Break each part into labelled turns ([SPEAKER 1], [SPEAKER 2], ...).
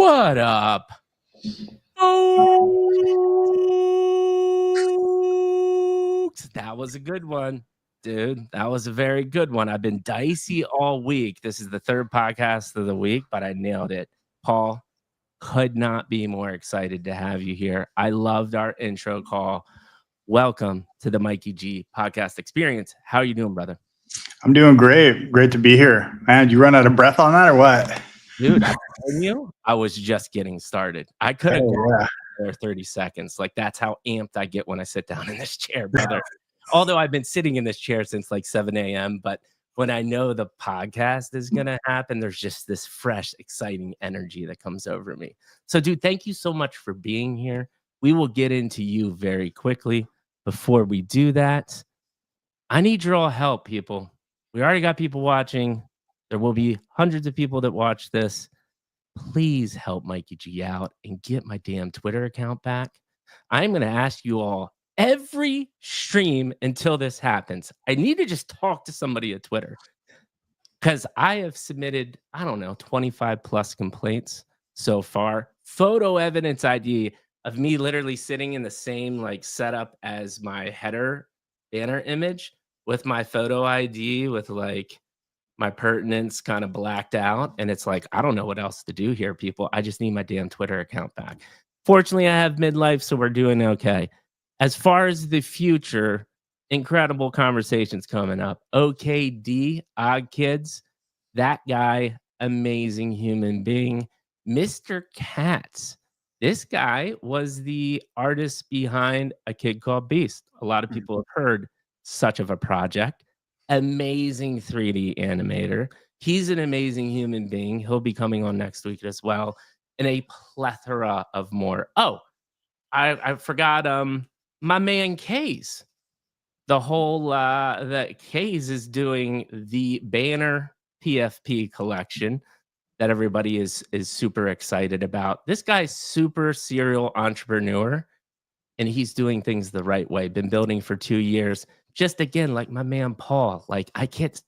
[SPEAKER 1] What up? Folks? That was a good one, dude. That was a very good one. I've been dicey all week. This is the third podcast of the week, but I nailed it. Paul, could not be more excited to have you here. I loved our intro call. Welcome to the Mikey G podcast experience. How are you doing, brother?
[SPEAKER 2] I'm doing great. Great to be here. Man, did you run out of breath on that or what?
[SPEAKER 1] Dude, I'm telling you, I was just getting started. I could have gone there 30 seconds. Like, that's how amped I get when I sit down in this chair, brother. Although I've been sitting in this chair since like 7 a.m., but when I know the podcast is going to happen, there's just this fresh, exciting energy that comes over me. So, dude, thank you so much for being here. We will get into you very quickly. Before we do that, I need your all help, people. We already got people watching. There will be hundreds of people that watch this. Please help Mikey G out and get my damn Twitter account back. I'm going to ask you all every stream until this happens. I need to just talk to somebody at Twitter because I have submitted, 25 plus complaints so far. Photo evidence ID of me literally sitting in the same like setup as my header banner image with my photo ID with like my pertinence kind of blacked out. And it's like, I don't know what else to do here, people. I just need my damn Twitter account back. Fortunately, I have midlife, so we're doing okay. As far as the future, incredible conversations coming up. OKD, Odd Kids, that guy, amazing human being. Mr. Katz, this guy was the artist behind A Kid Called Beast. A lot of people have heard such of a project. Amazing 3D animator. He's an amazing human being. He'll be coming on next week as well. And a plethora of more. Oh, I forgot my man Kays. The whole that Kays is doing the banner PFP collection that everybody is super excited about. This guy's super serial entrepreneur, and he's doing things the right way. Been building for 2 years. Just again, like my man Paul. Like I get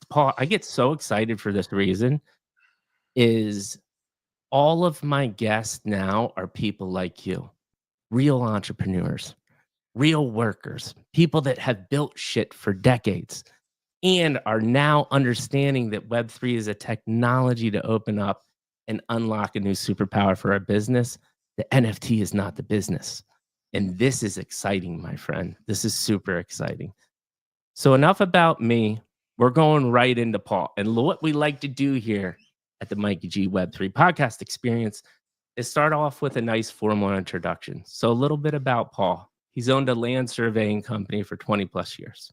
[SPEAKER 1] so excited for this reason. Is all of my guests now are people like you, real entrepreneurs, real workers, people that have built shit for decades and are now understanding that Web3 is a technology to open up and unlock a new superpower for our business. The NFT is not the business. And this is exciting, my friend. This is super exciting. So enough about me. We're going right into Paul. And what we like to do here at the Mikey G Web3 podcast experience is start off with a nice formal introduction. So a little bit about Paul. He's owned a land surveying company for 20 plus years.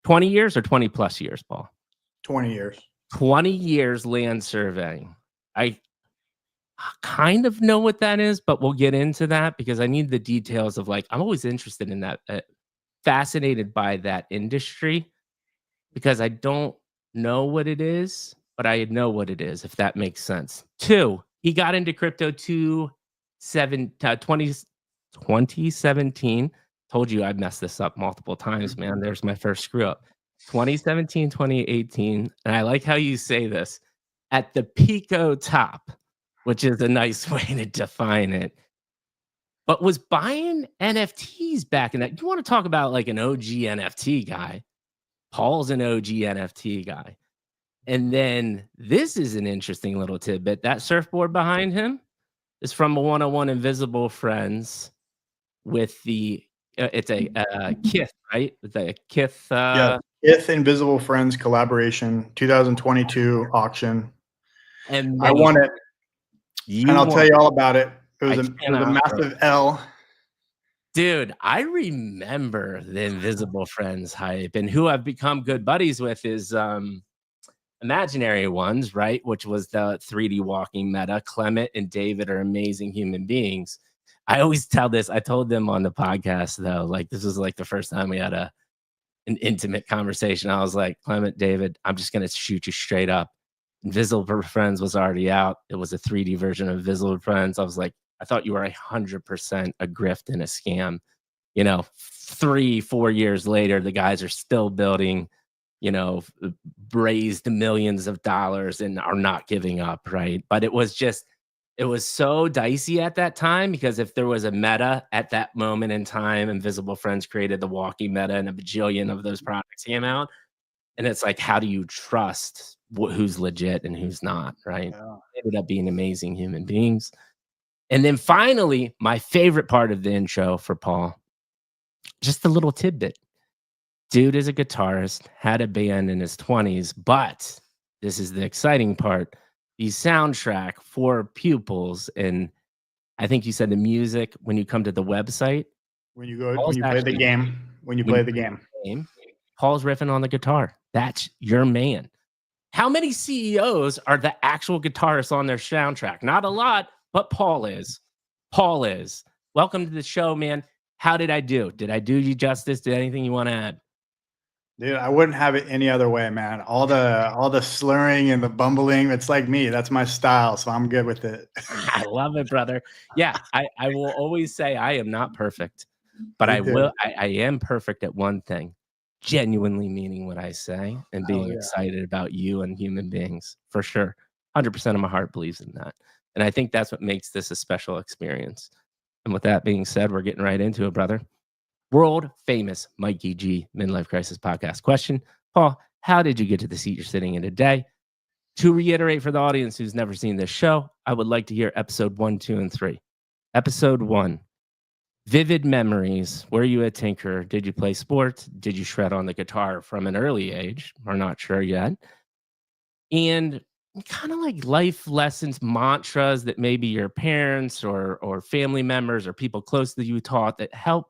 [SPEAKER 1] 20 years or 20 plus years, Paul?
[SPEAKER 2] 20 years.
[SPEAKER 1] 20 years land surveying. I kind of know what that is, but we'll get into that because I need the details of like, I'm always interested in that, fascinated by that industry because I don't know what it is, but I know what it is, if that makes sense. 2, he got into crypto 2017. Told you I'd mess this up multiple times, man. There's my first screw up. 2017, 2018. And I like how you say this at the Pico top, which is a nice way to define it. But was buying NFTs back in that. You want to talk about like an OG NFT guy? Paul's an OG NFT guy. And then this is an interesting little tidbit. That surfboard behind him is from a 101 Invisible Friends with the it's a Kith, right? With a Kith.
[SPEAKER 2] Kith Invisible Friends collaboration, 2022 auction.
[SPEAKER 1] And
[SPEAKER 2] I won it. And I'll tell you all about it. It was a massive L.
[SPEAKER 1] Dude, I remember the Invisible Friends hype, and who I've become good buddies with is Imaginary Ones, right? Which was the 3D walking meta. Clement and David are amazing human beings. I always tell this. I told them on the podcast, though, like this was like the first time we had an intimate conversation. I was like, Clement, David, I'm just going to shoot you straight up. Invisible Friends was already out. It was a 3D version of Invisible Friends. I was like, I thought you were 100% a grift and a scam. 3-4 years later, the guys are still building, raised millions of dollars and are not giving up, right? But it was just it was so dicey at that time because if there was a meta at that moment in time, Invisible Friends created the walking meta and a bajillion of those products came out. And it's like, how do you trust who's legit and who's not, right?
[SPEAKER 2] Yeah.
[SPEAKER 1] Ended up being amazing human beings. And then finally, my favorite part of the intro for Paul, just a little tidbit. Dude is a guitarist, had a band in his 20s, but this is the exciting part. The soundtrack for Pupilz, and I think you said the music when you come to the website.
[SPEAKER 2] When you play the game,
[SPEAKER 1] Paul's riffing on the guitar. That's your man. How many CEOs are the actual guitarists on their soundtrack? Not a lot, but Paul is. Paul is. Welcome to the show, man. How did I do? Did I do you justice? Did anything you want to add?
[SPEAKER 2] Dude, I wouldn't have it any other way, man. All the slurring and the bumbling, it's like me. That's my style, so I'm good with it.
[SPEAKER 1] I love it, brother. Yeah, I will always say I am not perfect, but I am perfect at one thing. Genuinely meaning what I say and being excited about you and human beings, for sure. 100% of my heart believes in that. And I think that's what makes this a special experience. And with that being said, we're getting right into it, brother. World famous Mikey G Midlife Crisis Podcast question. Paul, how did you get to the seat you're sitting in today? To reiterate for the audience who's never seen this show, I would like to hear episode 1, 2, and 3. Episode 1. Vivid memories. Were you a tinker? Did you play sports? Did you shred on the guitar from an early age? We're not sure yet. And kind of like life lessons, mantras that maybe your parents or family members or people close to you taught that helped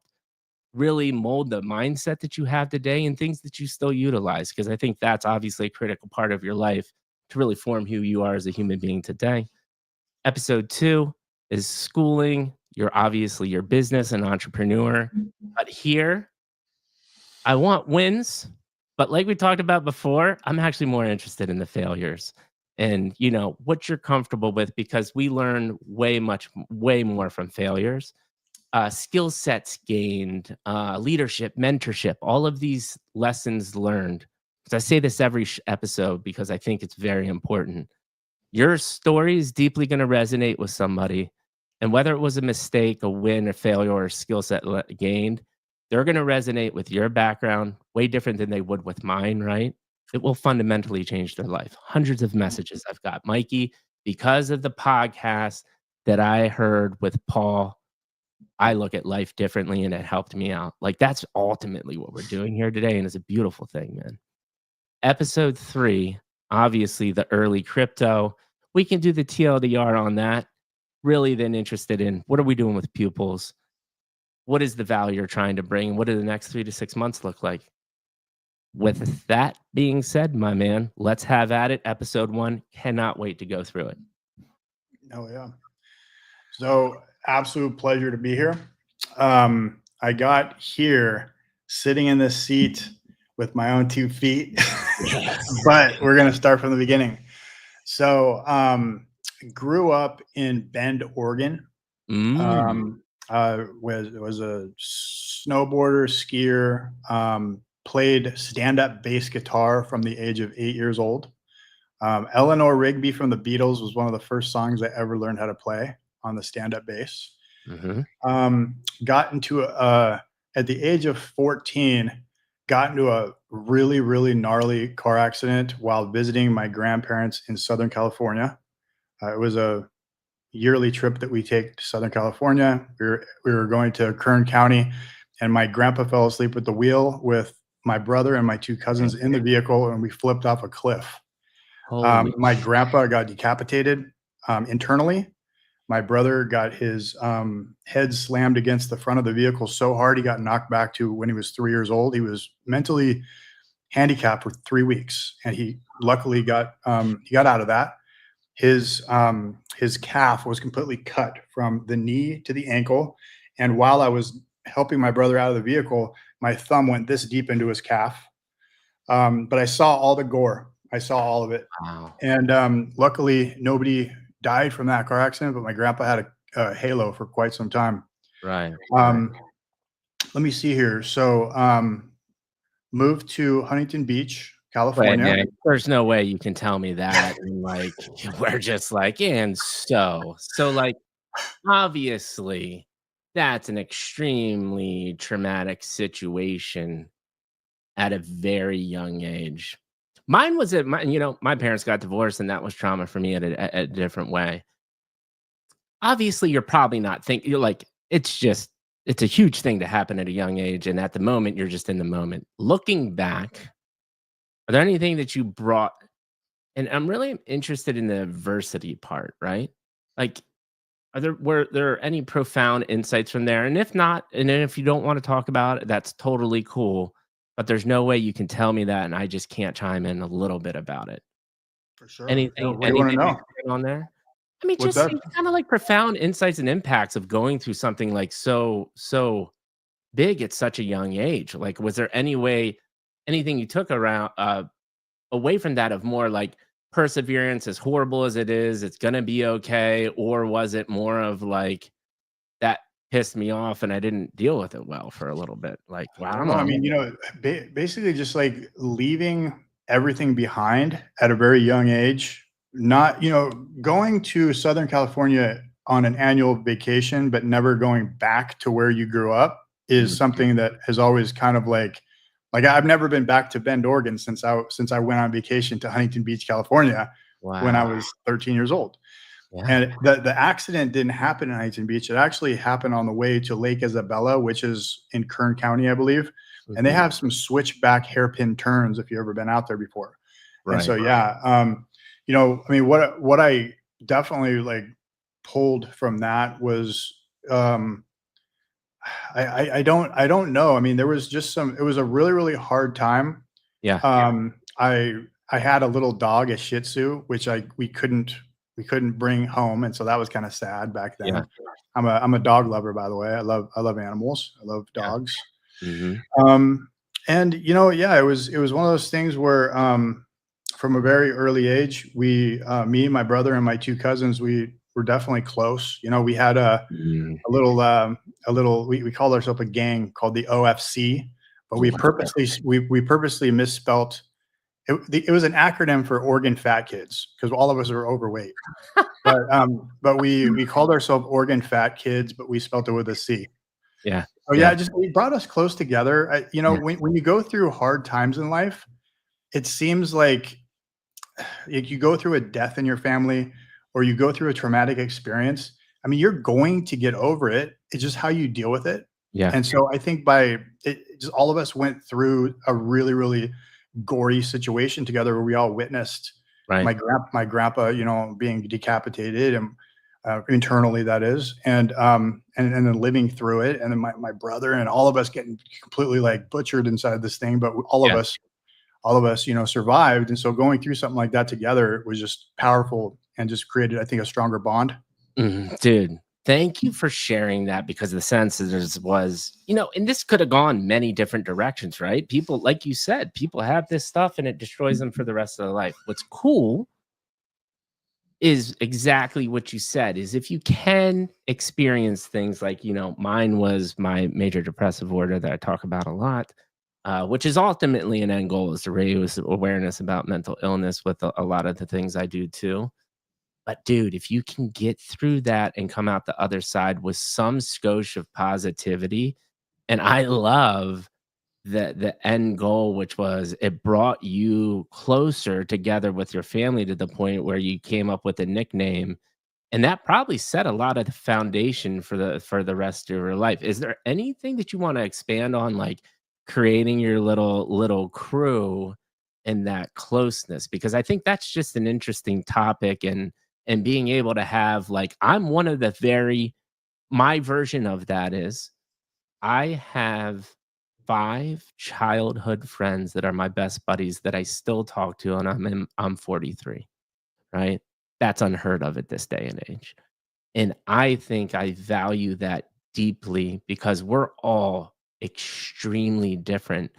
[SPEAKER 1] really mold the mindset that you have today and things that you still utilize. Because I think that's obviously a critical part of your life to really form who you are as a human being today. Episode 2 is schooling. You're obviously your business and entrepreneur. But here, I want wins. But like we talked about before, I'm actually more interested in the failures and, you know, what you're comfortable with, because we learn way more from failures. Skill sets gained, leadership, mentorship, all of these lessons learned. Because I say this every episode because I think it's very important. Your story is deeply going to resonate with somebody. And whether it was a mistake, a win, a failure, or a skill set gained, they're going to resonate with your background way different than they would with mine, right? It will fundamentally change their life. Hundreds of messages I've got, Mikey, because of the podcast that I heard with Paul. I look at life differently and it helped me out. Like, that's ultimately what we're doing here today. And it's a beautiful thing, man. Episode 3, obviously the early crypto. We can do the TLDR on that. Really then interested in what are we doing with Pupilz? What is the value you're trying to bring? What do the next 3 to 6 months look like? With that being said, my man, let's have at it. Episode 1. Cannot wait to go through it.
[SPEAKER 2] Oh, yeah. So absolute pleasure to be here. I got here sitting in this seat with my own 2 feet, but we're going to start from the beginning. So grew up in Bend, Oregon. Was a snowboarder, skier, played stand-up bass guitar from the age of 8 years old. Eleanor Rigby from the Beatles was one of the first songs I ever learned how to play on the stand-up bass. Got into at the age of 14, got into a really, really gnarly car accident while visiting my grandparents in Southern California. It was a yearly trip that we take to Southern California. We were going to Kern County, and my grandpa fell asleep at the wheel with my brother and my 2 cousins in the vehicle, and we flipped off a cliff. My grandpa got decapitated internally. My brother got his head slammed against the front of the vehicle so hard he got knocked back to when he was 3 years old. He was mentally handicapped for 3 weeks, and he luckily got out of that. His calf was completely cut from the knee to the ankle, and while I was helping my brother out of the vehicle, my thumb went this deep into his calf. But I saw all the gore. I saw all of it.
[SPEAKER 1] Wow.
[SPEAKER 2] And luckily, nobody died from that car accident, but my grandpa had a halo for quite some time.
[SPEAKER 1] Right.
[SPEAKER 2] Let me see here. So moved to Huntington Beach
[SPEAKER 1] Wait,
[SPEAKER 2] California.
[SPEAKER 1] man, there's no way you can tell me that, and, like, we're just like, "And so, like, obviously, that's an extremely traumatic situation at a very young age." Mine was at my my parents got divorced, and that was trauma for me at a different way. Obviously, you're probably not thinking. You're like, it's a huge thing to happen at a young age, and at the moment, you're just in the moment. Looking back, are there anything that you brought and I'm really interested in the adversity part, right? Like, were there any profound insights from there? And if not, and then if you don't want to talk about it, that's totally cool. But there's no way you can tell me that, and I just can't chime in a little bit about it.
[SPEAKER 2] For sure. Yeah,
[SPEAKER 1] Anything
[SPEAKER 2] what do you want
[SPEAKER 1] anything
[SPEAKER 2] to
[SPEAKER 1] you
[SPEAKER 2] know?
[SPEAKER 1] can hit on there? I mean,
[SPEAKER 2] What's
[SPEAKER 1] just
[SPEAKER 2] that?
[SPEAKER 1] kind of like profound insights and impacts of going through something like so big at such a young age. Like, was there any way, anything you took around away from that of more like perseverance, as horrible as it is, it's gonna be okay, or was it more of like that pissed me off and I didn't deal with it well for a little bit? Like, wow, I don't
[SPEAKER 2] No, I
[SPEAKER 1] know.
[SPEAKER 2] mean, basically just like leaving everything behind at a very young age, not, going to Southern California on an annual vacation, but never going back to where you grew up is
[SPEAKER 1] Mhm.
[SPEAKER 2] something that has always kind of like I've never been back to Bend, Oregon since I went on vacation to Huntington Beach, California when I
[SPEAKER 1] Wow.
[SPEAKER 2] was 13 years old.
[SPEAKER 1] Yeah.
[SPEAKER 2] And the accident didn't happen in Huntington Beach. It actually happened on the way to Lake Isabella, which is in Kern County, I believe. And they
[SPEAKER 1] Mhm.
[SPEAKER 2] have some switchback hairpin turns if you've ever been out there before. And so,
[SPEAKER 1] Right.
[SPEAKER 2] yeah, I mean, what I definitely like pulled from that was, um, I don't know. I mean, there was just it was a really, really hard time.
[SPEAKER 1] Yeah.
[SPEAKER 2] I had a little dog, a Shih Tzu, which we couldn't bring home, and so that was kind of sad back
[SPEAKER 1] Yeah.
[SPEAKER 2] then. I'm a dog lover, by the way. I love animals. I love
[SPEAKER 1] Yeah.
[SPEAKER 2] dogs.
[SPEAKER 1] Mhm.
[SPEAKER 2] Um, and yeah, it was one of those things where from a very early age, me, my brother, and my two cousins, we were definitely close. We had
[SPEAKER 1] Mm.
[SPEAKER 2] a little we called ourselves a gang called the OFC, but we
[SPEAKER 1] Love it.
[SPEAKER 2] purposely misspelt it was an acronym for Oregon Fat Kids because all of us are overweight. But we called ourselves Oregon Fat Kids, but we spelled it with a C.
[SPEAKER 1] Yeah.
[SPEAKER 2] Oh yeah,
[SPEAKER 1] Yeah.
[SPEAKER 2] it brought us close together.
[SPEAKER 1] Yeah.
[SPEAKER 2] When you go through hard times in life, it seems like you go through a death in your family or you go through a traumatic experience. I mean, you're going to get over it. It's just how you deal with it.
[SPEAKER 1] Yeah.
[SPEAKER 2] And so I think just all of us went through a really, really gory situation together where we all witnessed
[SPEAKER 1] Right.
[SPEAKER 2] my grandpa, being decapitated and internally that is, and then living through it, and then my brother and all of us getting completely like butchered inside this thing, but
[SPEAKER 1] Yeah.
[SPEAKER 2] all of us, survived. And so going through something like that together was just powerful and just created, I think, a stronger bond.
[SPEAKER 1] Dude, thank you for sharing that because the sense was, and this could have gone many different directions, right? People, like you said, people have this stuff and it destroys them for the rest of their life. What's cool is exactly what you said is if you can experience things like, mine was my major depressive order that I talk about a lot, which is ultimately an end goal is to raise awareness about mental illness with a lot of the things I do too. But dude, if you can get through that and come out the other side with some skosh of positivity, and I love the end goal, which was it brought you closer together with your family to the point where you came up with a nickname, and that probably set a lot of the foundation for the rest of your life. Is there anything that you want to expand on, like creating your little crew and that closeness? Because I think that's just an interesting topic, and being able to have like I'm one of the very my version of that is I have 5 childhood friends that are my best buddies that I still talk to, and I'm 43, right? That's unheard of at this day and age. And I think I value that deeply because we're all extremely different,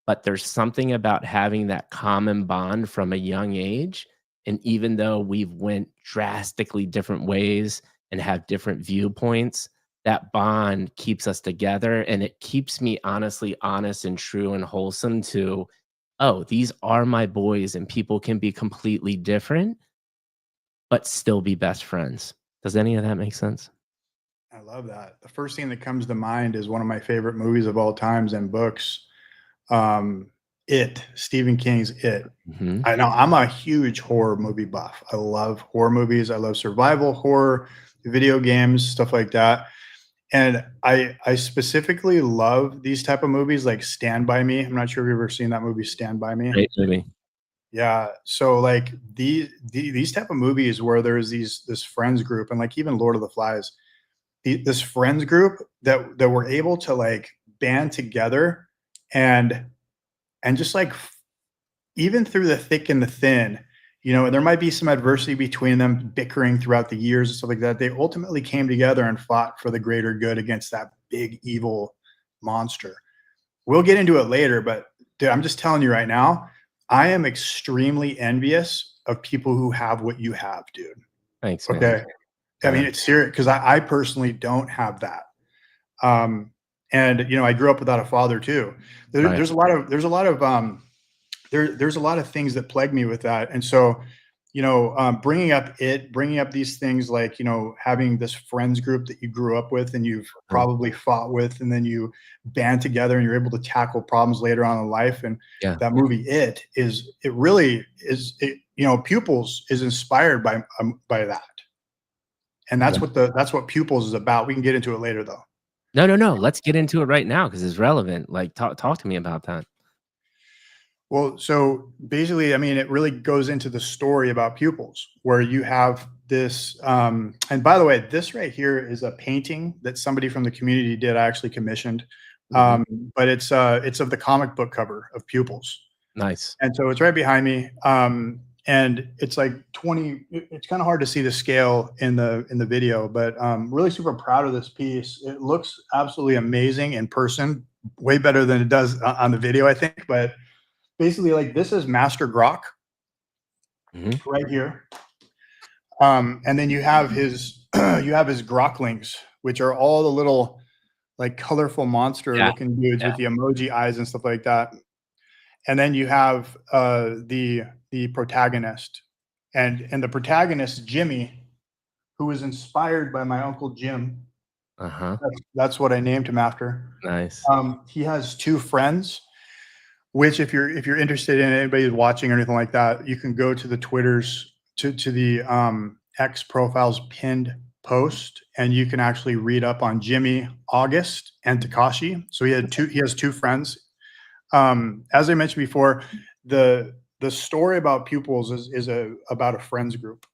[SPEAKER 1] but there's something about having that common bond from a young age, and even though we've went drastically different ways and have different viewpoints, that bond keeps us together, and it keeps me honestly honest and true and wholesome to oh, these are my boys, and people can be completely different, but still be best friends. Does any of that make sense?
[SPEAKER 2] I love that. The first thing that comes to mind is one of my favorite movies of all times and books. Stephen King's It.
[SPEAKER 1] Mhm.
[SPEAKER 2] I know I'm a huge horror movie buff. I love horror movies. I love survival horror, video games, stuff like that. And I specifically love these type of movies like Stand By Me. I'm not sure if you've ever seen that movie Stand By Me.
[SPEAKER 1] Great movie.
[SPEAKER 2] Yeah. So like these type of movies where there's this friends group and like even Lord of the Flies, this friends group that were able to like band together and just like even through the thick and the thin, you know, there might be some adversity between them bickering throughout the years and stuff like that. They ultimately came together and fought for the greater good against that big evil monster. We'll get into it later, but dude, I'm just telling you right now, I am extremely envious of people who have what you have, dude.
[SPEAKER 1] Thanks, man.
[SPEAKER 2] Okay. I mean,
[SPEAKER 1] Yeah.
[SPEAKER 2] it's serious because I personally don't have that. And you know, I grew up without a father too.
[SPEAKER 1] Right.
[SPEAKER 2] There's a lot of there's a lot of things that plague me with that. And so, you know, bringing up these things like, you know, having this friends group that you grew up with and you've probably fought with, and then you band together and you're able to tackle problems later on in life. And
[SPEAKER 1] Yeah.
[SPEAKER 2] that movie, it really is, you know, Pupilz is inspired by that. And
[SPEAKER 1] Yeah.
[SPEAKER 2] that's what Pupilz is about. We can get into it later though.
[SPEAKER 1] No. Let's get into it right now because it's relevant. Like, talk to me about that.
[SPEAKER 2] Well, so basically, I mean, it really goes into the story about Pupilz, where you have this. And by the way, this right here is a painting that somebody from the community did. I actually commissioned,
[SPEAKER 1] Mhm.
[SPEAKER 2] but it's of the comic book cover of Pupilz,
[SPEAKER 1] Nice.
[SPEAKER 2] and so it's right behind me. And it's like 20. It's kind of hard to see the scale in the video, but really super proud of this piece. It looks absolutely amazing in person, way better than it does on the video, I think, but basically like this is Master Grok
[SPEAKER 1] Mhm.
[SPEAKER 2] right here. And then you have his you have his Groklings, which are all the little like colorful monster
[SPEAKER 1] Yeah.
[SPEAKER 2] looking dudes
[SPEAKER 1] Yeah.
[SPEAKER 2] with the emoji eyes and stuff like that. And then you have the protagonist. And the protagonist, Jimmy, who was inspired by my Uncle Jim.
[SPEAKER 1] Uh-huh.
[SPEAKER 2] That's what I named him after.
[SPEAKER 1] Nice.
[SPEAKER 2] He has two friends. Which, if you're interested in anybody who's watching or anything like that, you can go to the Twitters to the X profile's pinned post, and you can actually read up on Jimmy, August, and Takashi. So he has two friends. As I mentioned before, the story about Pupilz is about a friends group.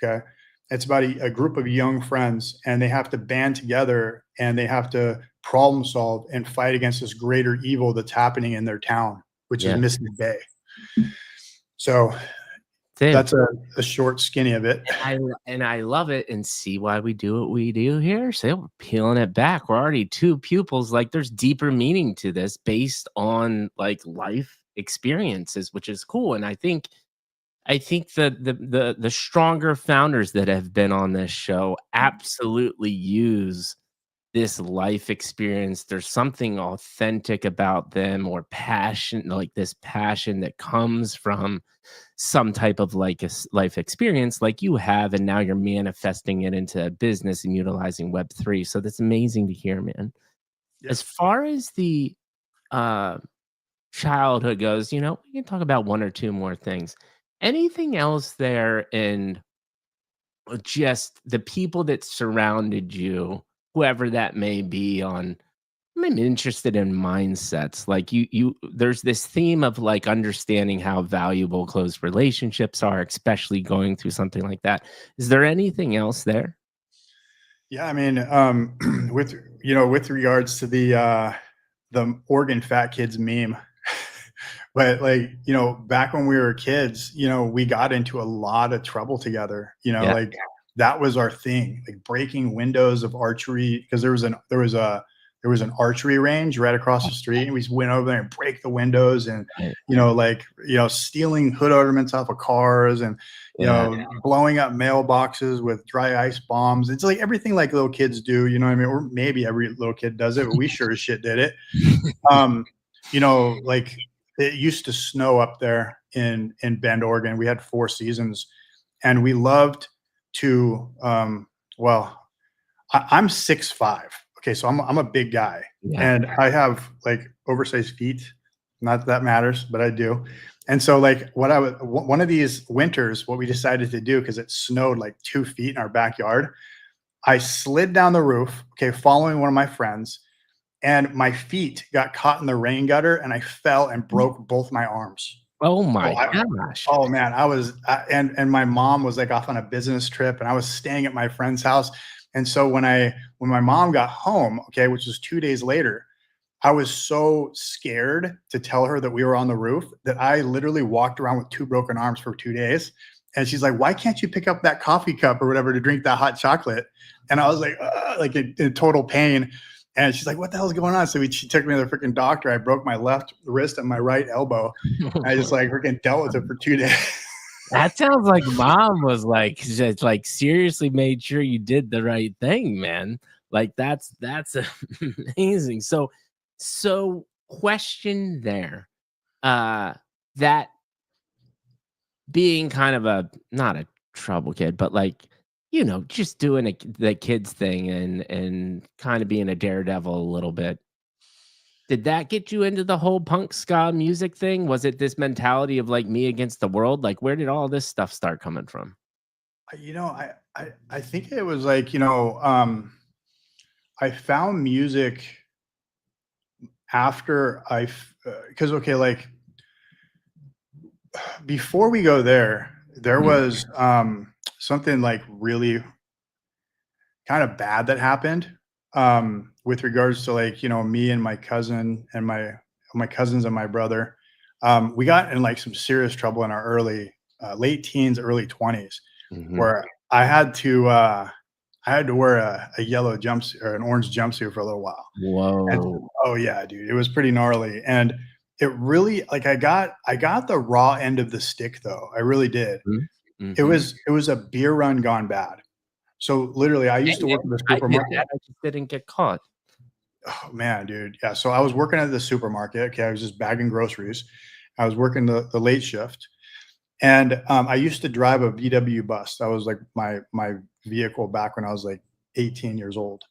[SPEAKER 2] Okay, it's about a group of young friends, and they have to band together and they have to problem solve and fight against this greater evil that's happening in their town, which is
[SPEAKER 1] Yeah.
[SPEAKER 2] Mystic Bay. So
[SPEAKER 1] Dude,
[SPEAKER 2] that's a short skinny of it.
[SPEAKER 1] I love it, and see why we do what we do here. So we're peeling it back. We're already two pupils. Like, there's deeper meaning to this based on like life experiences, which is cool. And I think the stronger founders that have been on this show absolutely use this life experience. There's something authentic about them, or passion, like this passion that comes from some type of like life experience like you have, and now you're manifesting it into a business and utilizing Web3. So that's amazing to hear, man.
[SPEAKER 2] Yeah.
[SPEAKER 1] As far as the uh childhood goes, you know, we can talk about one or two more things. Anything else there in just the people that surrounded you, whoever that may be, on I'm interested in mindsets. Like, there's this theme of like understanding how valuable close relationships are, especially going through something like that. Is there anything else there?
[SPEAKER 2] Yeah, I mean, with regards to the Oregon fat kids meme, but like, you know, back when we were kids, you know, we got into a lot of trouble together. You know,
[SPEAKER 1] Yeah.
[SPEAKER 2] like that was our thing, like breaking windows of archery, because there was an archery range right across the street, and we just went over there and break the windows, and
[SPEAKER 1] Right.
[SPEAKER 2] you know, like, you know, stealing hood ornaments off of cars, and you
[SPEAKER 1] Yeah.
[SPEAKER 2] know, blowing up mailboxes with dry ice bombs. It's like everything like little kids do, you know what I mean? Or maybe every little kid does it, but we sure as shit did it. You know, like it used to snow up there in Bend, Oregon. We had 4 seasons, and we loved to, well, I'm 6'5". Okay, so I'm a big guy, and I have like oversized feet. Not that that matters, but I do. And so like one of these winters, what we decided to do, because it snowed like 2 feet in our backyard, I slid down the roof, okay, following one of my friends, and my feet got caught in the rain gutter, and I fell and broke both my arms.
[SPEAKER 1] Oh my gosh.
[SPEAKER 2] Oh man, and my mom was like off on a business trip, and I was staying at my friend's house. And so when my mom got home, okay, which was 2 days later, I was so scared to tell her that we were on the roof that I literally walked around with 2 broken arms for 2 days. And she's like, "Why can't you pick up that coffee cup or whatever to drink that hot chocolate?" And I was like in total pain. And she's like, "What the hell's going on?" So she took me to the freaking doctor. I broke my left wrist and my right elbow. I just like freaking dealt with it for 2 days.
[SPEAKER 1] That sounds like mom was like, just like seriously made sure you did the right thing, man. Like that's amazing. So question there. That being kind of not a trouble kid, but like, just doing the kids thing and kind of being a daredevil a little bit. Did that get you into the whole punk ska music thing? Was it this mentality of like me against the world? Like, where did all this stuff start coming from?
[SPEAKER 2] I think it was like, I found music after because okay, like before we go there was something like really kind of bad that happened with regards to like, me and my cousin and my cousins and my brother. We got in like some serious trouble in our late teens, early 20s, where I had to wear a yellow jumpsuit or an orange jumpsuit for a little while.
[SPEAKER 1] Whoa.
[SPEAKER 2] And, oh yeah, dude, it was pretty gnarly. And it really, like, I got the raw end of the stick though. I really did. It was a beer run gone bad. So literally I used to work at the supermarket.
[SPEAKER 1] I just didn't get caught.
[SPEAKER 2] Oh man, dude. Yeah. So I was working at the supermarket. Okay. I was just bagging groceries. I was working the late shift. And I used to drive a VW bus. That was like my vehicle back when I was like 18 years old.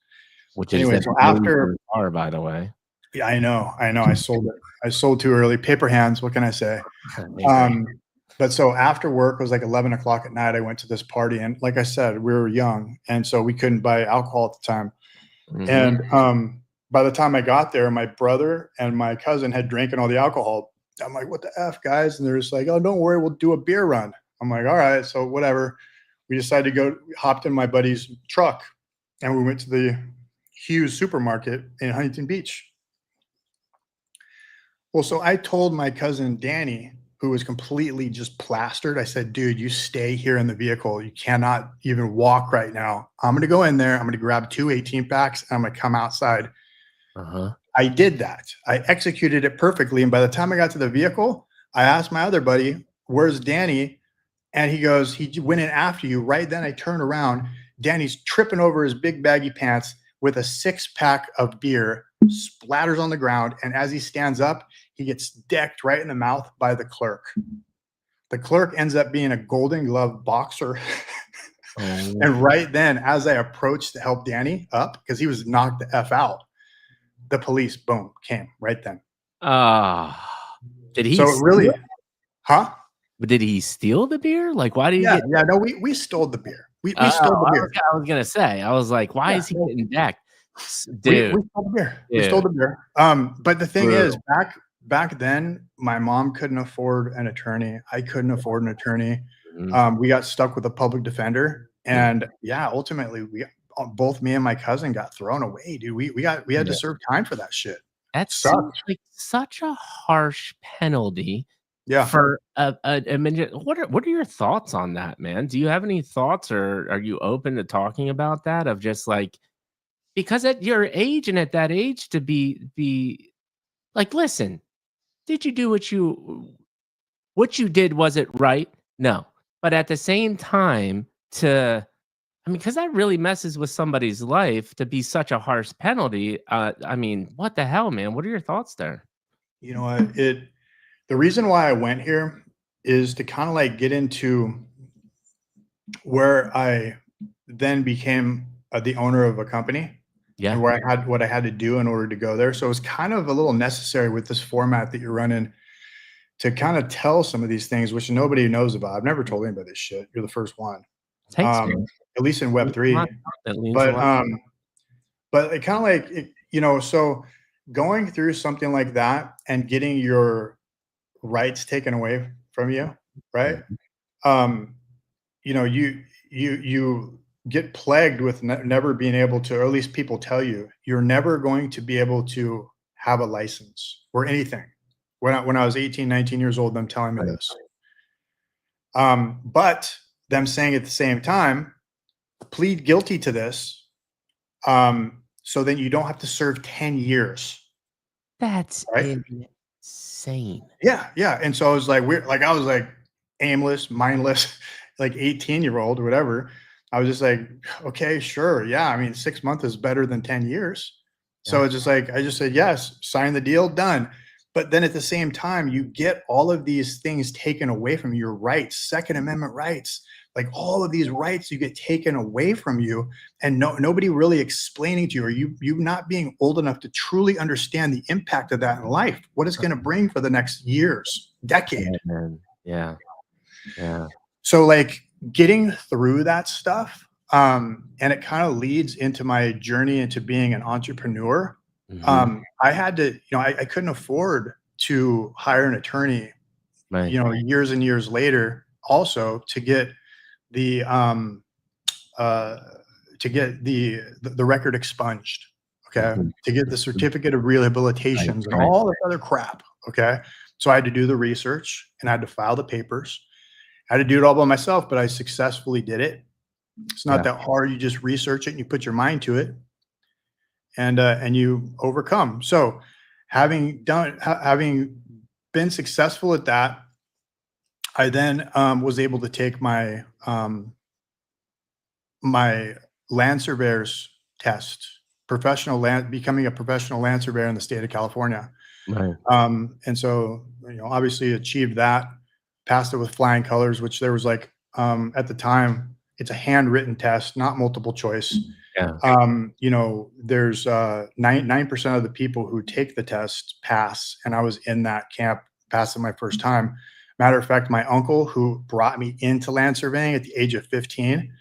[SPEAKER 1] Which anyway, so after car, by the way.
[SPEAKER 2] Yeah, I know. I sold it. I sold too early. Paper hands. What can I say? But so after work, it was like 11 o'clock at night. I went to this party, and like I said, we were young, and so we couldn't buy alcohol at the time. And by the time I got there, my brother and my cousin had drinking all the alcohol. I'm like, "What the F, guys?" And they're just like, "Oh, don't worry, we'll do a beer run." I'm like, "All right." So whatever. We decided to hopped in my buddy's truck, and we went to the Hughes supermarket in Huntington Beach. Well, so I told my cousin Danny, who was completely just plastered, I said, "Dude, you stay here in the vehicle. You cannot even walk right now. I'm going to go in there. I'm going to grab 2 18-packs, and I'm going to come outside." I did that. I executed it perfectly. And by the time I got to the vehicle, I asked my other buddy, "Where's Danny?" And he goes, "He went in after you." Right then I turned around. Danny's tripping over his big baggy pants with a 6-pack of beer, splatters on the ground. And as he stands up, he gets decked right in the mouth by the clerk. The clerk ends up being a Golden Glove boxer. And right then, as I approached to help Danny up, because he was knocked the F out, the police, boom, came right then.
[SPEAKER 1] Did he?
[SPEAKER 2] So really, huh?
[SPEAKER 1] But did he steal the beer? Like, why did he?
[SPEAKER 2] No, we stole the beer. We stole the beer.
[SPEAKER 1] I was gonna say, I was like, why is he getting decked? Dude,
[SPEAKER 2] we stole the beer. Dude. We stole the beer. But the thing is, back then, my mom couldn't afford an attorney. I couldn't afford an attorney. We got stuck with a public defender, and ultimately, both me and my cousin got thrown away, dude. We had to serve time for that shit.
[SPEAKER 1] That seems like such a harsh penalty.
[SPEAKER 2] Yeah.
[SPEAKER 1] For a minute. What are your thoughts on that, man? Do you have any thoughts, or are you open to talking about that? Of just like, because at your age and at that age to be like, listen, did you do what you did? Was it right? No. But at the same time, because that really messes with somebody's life to be such a harsh penalty. What the hell, man? What are your thoughts there?
[SPEAKER 2] You know what? The reason why I went here is to kind of like get into where I then became the owner of a company.
[SPEAKER 1] Yeah.
[SPEAKER 2] And where I had what I had to do in order to go there. So it was kind of a little necessary with this format that you're running to kind of tell some of these things, which nobody knows about. I've never told anybody this shit. You're the first one.
[SPEAKER 1] Thanks, man.
[SPEAKER 2] At least in
[SPEAKER 1] Means a lot.
[SPEAKER 2] Web3.
[SPEAKER 1] That means a
[SPEAKER 2] But
[SPEAKER 1] lot.
[SPEAKER 2] but it kind of like you know, so going through something like that and getting your rights taken away from you, right? Um, you know, you get plagued with never being able to, or at least people tell you, you're never going to be able to have a license or anything. When I was 18, 19 years old, them telling me this. But them saying at the same time, plead guilty to this, so then you don't have to serve 10 years.
[SPEAKER 1] That's
[SPEAKER 2] right?
[SPEAKER 1] insane.
[SPEAKER 2] Yeah, yeah. And so I was like, weird, like I was like aimless, mindless, like 18-year-old or whatever. I was just like, okay, sure. Yeah. I mean, 6 months is better than 10 years. So
[SPEAKER 1] Yeah.
[SPEAKER 2] it's just like, I just said, yes, sign the deal, done. But then at the same time, you get all of these things taken away from your rights, Second Amendment rights, like all of these rights you get taken away from you, and nobody really explaining to you, or you not being old enough to truly understand the impact of that in life, what it's going to bring for the next years, decade.
[SPEAKER 1] Yeah, man. Yeah. Yeah.
[SPEAKER 2] So like getting through that stuff, and it kind of leads into my journey into being an entrepreneur. I had to, you know, I couldn't afford to hire an attorney,
[SPEAKER 1] Right.
[SPEAKER 2] you know, years and years later, also to get the the record expunged, okay, to get the certificate of rehabilitations and all this other crap, okay. So I had to do the research and I had to file the papers. I had to do it all by myself, but I successfully did it. It's not that hard. You just research it and you put your mind to it, and you overcome. So having been successful at that, I then was able to take my my land surveyor's test, becoming a professional land surveyor in the state of California.
[SPEAKER 1] Right.
[SPEAKER 2] And so, you know, obviously achieved that, passed it with flying colors, which there was like, at the time, it's a handwritten test, not multiple choice.
[SPEAKER 1] Yeah.
[SPEAKER 2] You know, there's 9% of the people who take the test pass, and I was in that camp, passed it my first time. Matter of fact, my uncle, who brought me into land surveying at the age of 15,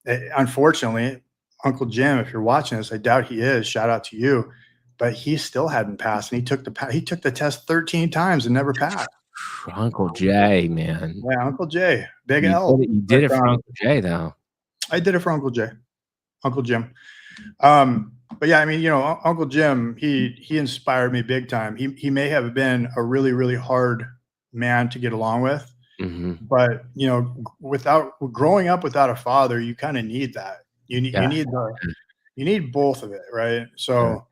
[SPEAKER 2] unfortunately, Uncle Jim, if you're watching this, I doubt he is. Shout out to you, but he still hadn't passed, and he took the test 13 times and never passed.
[SPEAKER 1] Uncle Jay, man.
[SPEAKER 2] Yeah, Uncle Jay, big L.
[SPEAKER 1] You did it for Uncle Jay, though.
[SPEAKER 2] I did it for Uncle Jay, Uncle Jim. But yeah, I mean, you know, Uncle Jim, he inspired me big time. He may have been a really, really hard man to get along with. But you know, growing up without a father, you kind of need that. You need both of it, right? So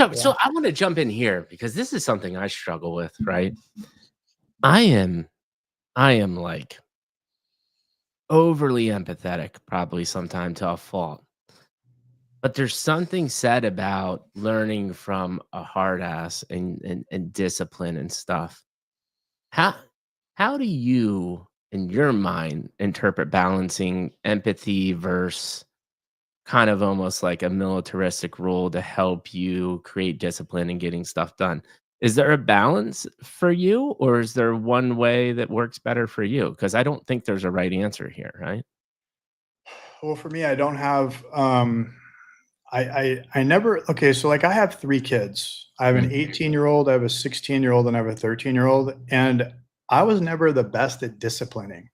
[SPEAKER 1] I want to jump in here because this is something I struggle with, right? I am like overly empathetic, probably sometime to a fault. But there's something said about learning from a hard ass and discipline and stuff. How do you, in your mind, interpret balancing empathy versus kind of almost like a militaristic rule to help you create discipline and getting stuff done? Is there a balance for you, or is there one way that works better for you? Because I don't think there's a right answer here, right?
[SPEAKER 2] well, for me, I don't have I never okay, so like I have 3 kids. I have an 18-year-old, I have a 16-year-old, and I have a 13-year-old, and I was never the best at disciplining.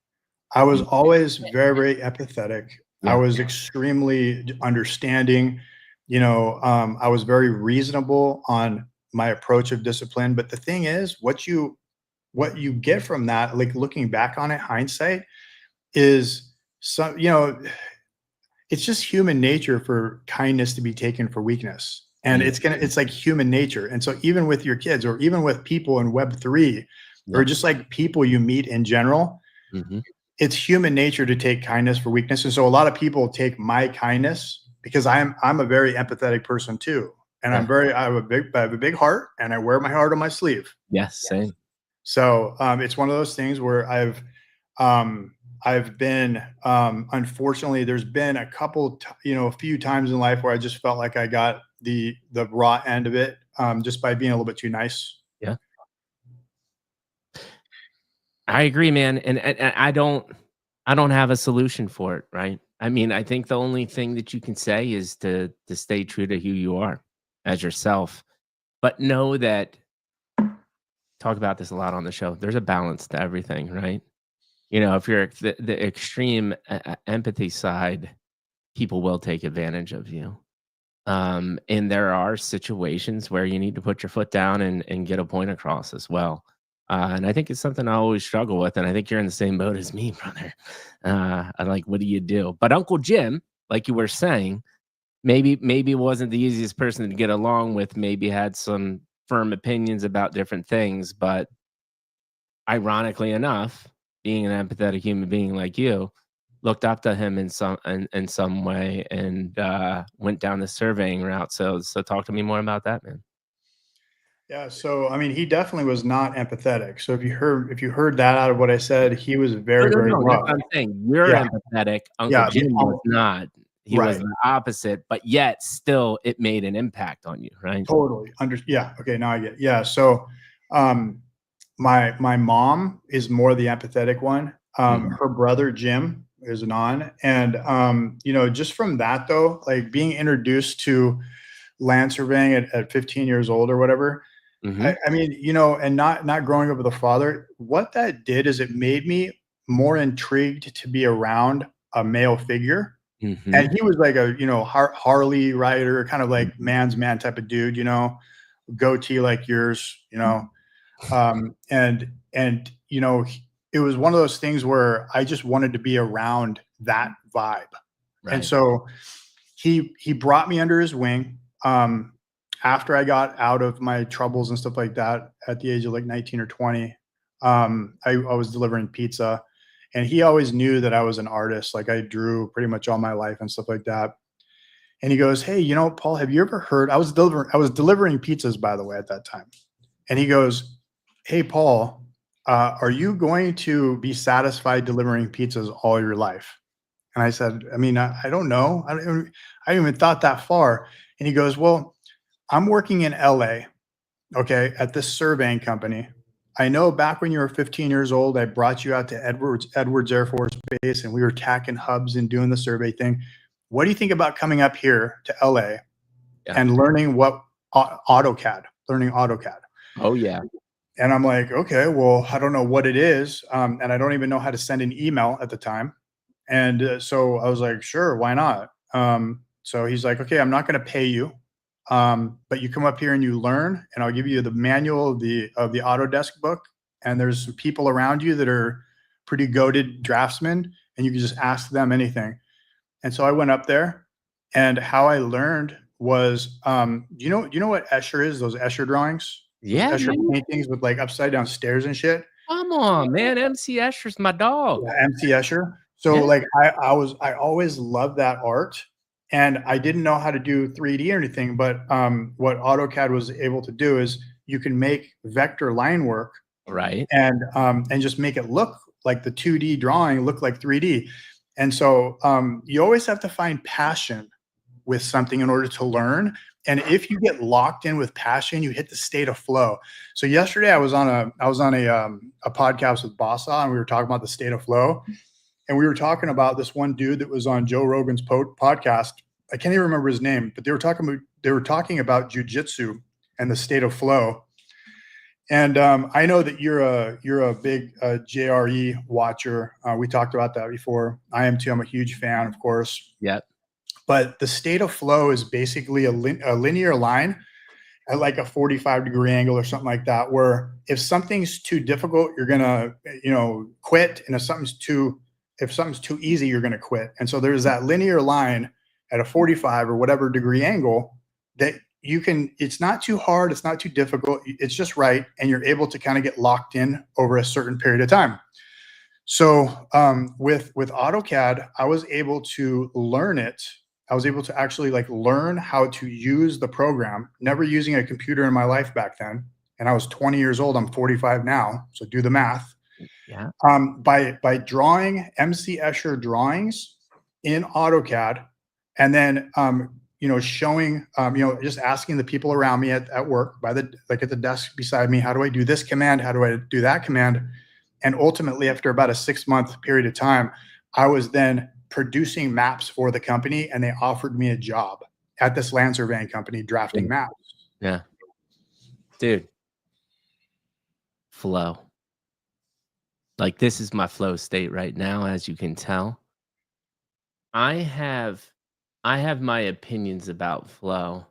[SPEAKER 2] I was always very, very empathetic. I was extremely understanding. You know, I was very reasonable on my approach of discipline. But the thing is, what you get from that, like looking back on it, hindsight, is some, you know, it's just human nature for kindness to be taken for weakness. And it's like human nature. And so even with your kids, or even with people in Web3, or just like people you meet in general, it's human nature to take kindness for weakness. And so a lot of people take my kindness, because I'm a very empathetic person too. And I have a big heart, and I wear my heart on my sleeve.
[SPEAKER 1] Yes, same.
[SPEAKER 2] So it's one of those things where I've been unfortunately, there's been a couple, a few times in life where I just felt like I got the raw end of it just by being a little bit too nice.
[SPEAKER 1] Yeah. I agree, man. And I don't have a solution for it, right? I mean, I think the only thing that you can say is to stay true to who you are as yourself. But know that talk about this a lot on the show. There's a balance to everything, right? You know, if you're the extreme empathy side, people will take advantage of you. And there are situations where you need to put your foot down and get a point across as well. And I think it's something I always struggle with. And I think you're in the same boat as me, brother. I like, what do you do? But Uncle Jim, like you were saying, maybe wasn't the easiest person to get along with, maybe had some firm opinions about different things. But ironically enough, being an empathetic human being like you, looked up to him in some way and went down the surveying route. So talk to me more about that, man.
[SPEAKER 2] Yeah, so I mean, he definitely was not empathetic. So if you heard that out of what I said, he was
[SPEAKER 1] No,
[SPEAKER 2] very,
[SPEAKER 1] no,
[SPEAKER 2] very
[SPEAKER 1] no, that's
[SPEAKER 2] rough.
[SPEAKER 1] what I'm saying. You're
[SPEAKER 2] Yeah,
[SPEAKER 1] empathetic. Uncle
[SPEAKER 2] yeah,
[SPEAKER 1] Jim was not. He was
[SPEAKER 2] right,
[SPEAKER 1] the opposite, but yet still it made an impact on you, right?
[SPEAKER 2] totally. Yeah, okay, now I get. Yeah, so um, my mom is more the empathetic one.
[SPEAKER 1] Mhm,
[SPEAKER 2] Her brother Jim is non, and just from that though, like being introduced to land surveying at 15 years old or whatever.
[SPEAKER 1] mhm,
[SPEAKER 2] I mean, and not growing up with a father, what that did is it made me more intrigued to be around a male figure. And
[SPEAKER 1] mhm,
[SPEAKER 2] he was like a, Harley rider, kind of like
[SPEAKER 1] mhm.
[SPEAKER 2] man's man type of dude, goatee like yours, it was one of those things where I just wanted to be around that vibe. And
[SPEAKER 1] Right.
[SPEAKER 2] so he brought me under his wing. After I got out of my troubles and stuff like that at the age of like 19 or 20, I was delivering pizza, and he always knew that I was an artist. Like I drew pretty much all my life and stuff like that. And he goes, "Hey, Paul, have you ever heard?" I was delivering pizzas, by the way, at that time. And he goes, "Hey, Paul, are you going to be satisfied delivering pizzas all your life?" And I said, "I mean, I don't know. I haven't even thought that far." And he goes, "Well, I'm working in LA, okay, at this surveying company. I know back when you were 15 years old, I brought you out to Edwards Air Force Base, and we were tacking hubs and doing the survey thing. What do you think about coming up here to LA
[SPEAKER 1] Yeah.
[SPEAKER 2] and learning learning AutoCAD?"
[SPEAKER 1] Oh, yeah.
[SPEAKER 2] And I'm like, "Okay, well, I don't know what it is, and I don't even know how to send an email at the time." And so I was like, "Sure, why not?" So he's like, "Okay, I'm not going to pay you, but you come up here and you learn, and I'll give you the manual of the Autodesk book. And there's some people around you that are pretty goated draftsmen, and you can just ask them anything." And so I went up there, and how I learned was, do you know what Escher is? Those Escher drawings, those
[SPEAKER 1] Yeah,
[SPEAKER 2] Escher
[SPEAKER 1] man.
[SPEAKER 2] paintings with like upside down stairs and shit.
[SPEAKER 1] Come on, man. MC Escher's my dog.
[SPEAKER 2] Yeah, MC Escher. So
[SPEAKER 1] Yeah.
[SPEAKER 2] like I always loved that art, and I didn't know how to do 3D or anything, but what AutoCAD was able to do is you can make vector line work
[SPEAKER 1] Right.
[SPEAKER 2] and just make it look like the 2D drawing look like 3D. And so you always have to find passion with something in order to learn. And if you get locked in with passion, you hit the state of flow. So yesterday I was on a podcast with Bossa, and we were talking about the state of flow. And we were talking about this one dude that was on Joe Rogan's podcast. I can't even remember his name, but they were talking about jujitsu and the state of flow. And I know that you're a big JRE watcher. We talked about that before. I am too. I'm a huge fan, of course.
[SPEAKER 1] Yep.
[SPEAKER 2] But the state of flow is basically a linear line at like a 45-degree angle or something like that, where if something's too difficult, you're gonna, quit. And if something's too easy, you're gonna quit. And so there's that linear line at a 45 or whatever degree angle that it's not too hard, it's not too difficult, it's just right, and you're able to kind of get locked in over a certain period of time. So with AutoCAD, I was able to learn it. I was able to actually like learn how to use the program, never using a computer in my life back then. and I was 20 years old. I'm 45 now, so do the math.
[SPEAKER 1] Yeah.
[SPEAKER 2] By drawing MC Escher drawings in AutoCAD, and then showing just asking the people around me at work at the desk beside me, how do I do this command? How do I do that command? And ultimately, after about a 6-month period of time, I was then producing maps for the company, and they offered me a job at this land surveying company drafting maps.
[SPEAKER 1] Yeah. Dude. Flow. Like, this is my flow state right now, as you can tell. I have my opinions about flow,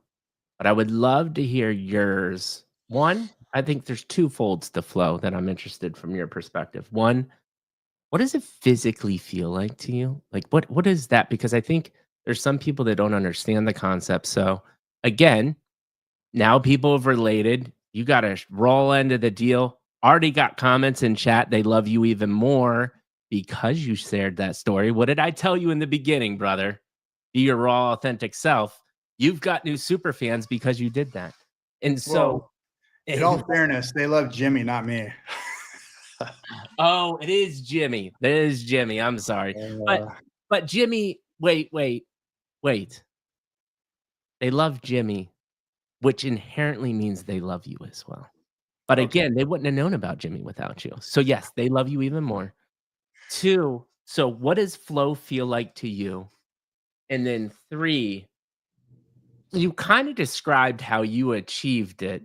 [SPEAKER 1] but I would love to hear yours. One, I think there's two folds to flow that I'm interested from your perspective. One, what does it physically feel like to you? Like, what is that? Because I think there's some people that don't understand the concept. So again, now people have related. You got a raw end of the deal. Already got comments in chat. They love you even more because you shared that story. What did I tell you in the beginning, brother? Be your raw, authentic self. You've got new super fans because you did that. And so,
[SPEAKER 2] in all fairness, they love Jimmy, not me.
[SPEAKER 1] Oh, it is Jimmy. It is Jimmy. I'm sorry. But Jimmy, wait. They love Jimmy, which inherently means they love you as well. But again, they wouldn't have known about Jimmy without you. So yes, they love you even more. Two, so what does flow feel like to you? And then three, you kind of described how you achieved it.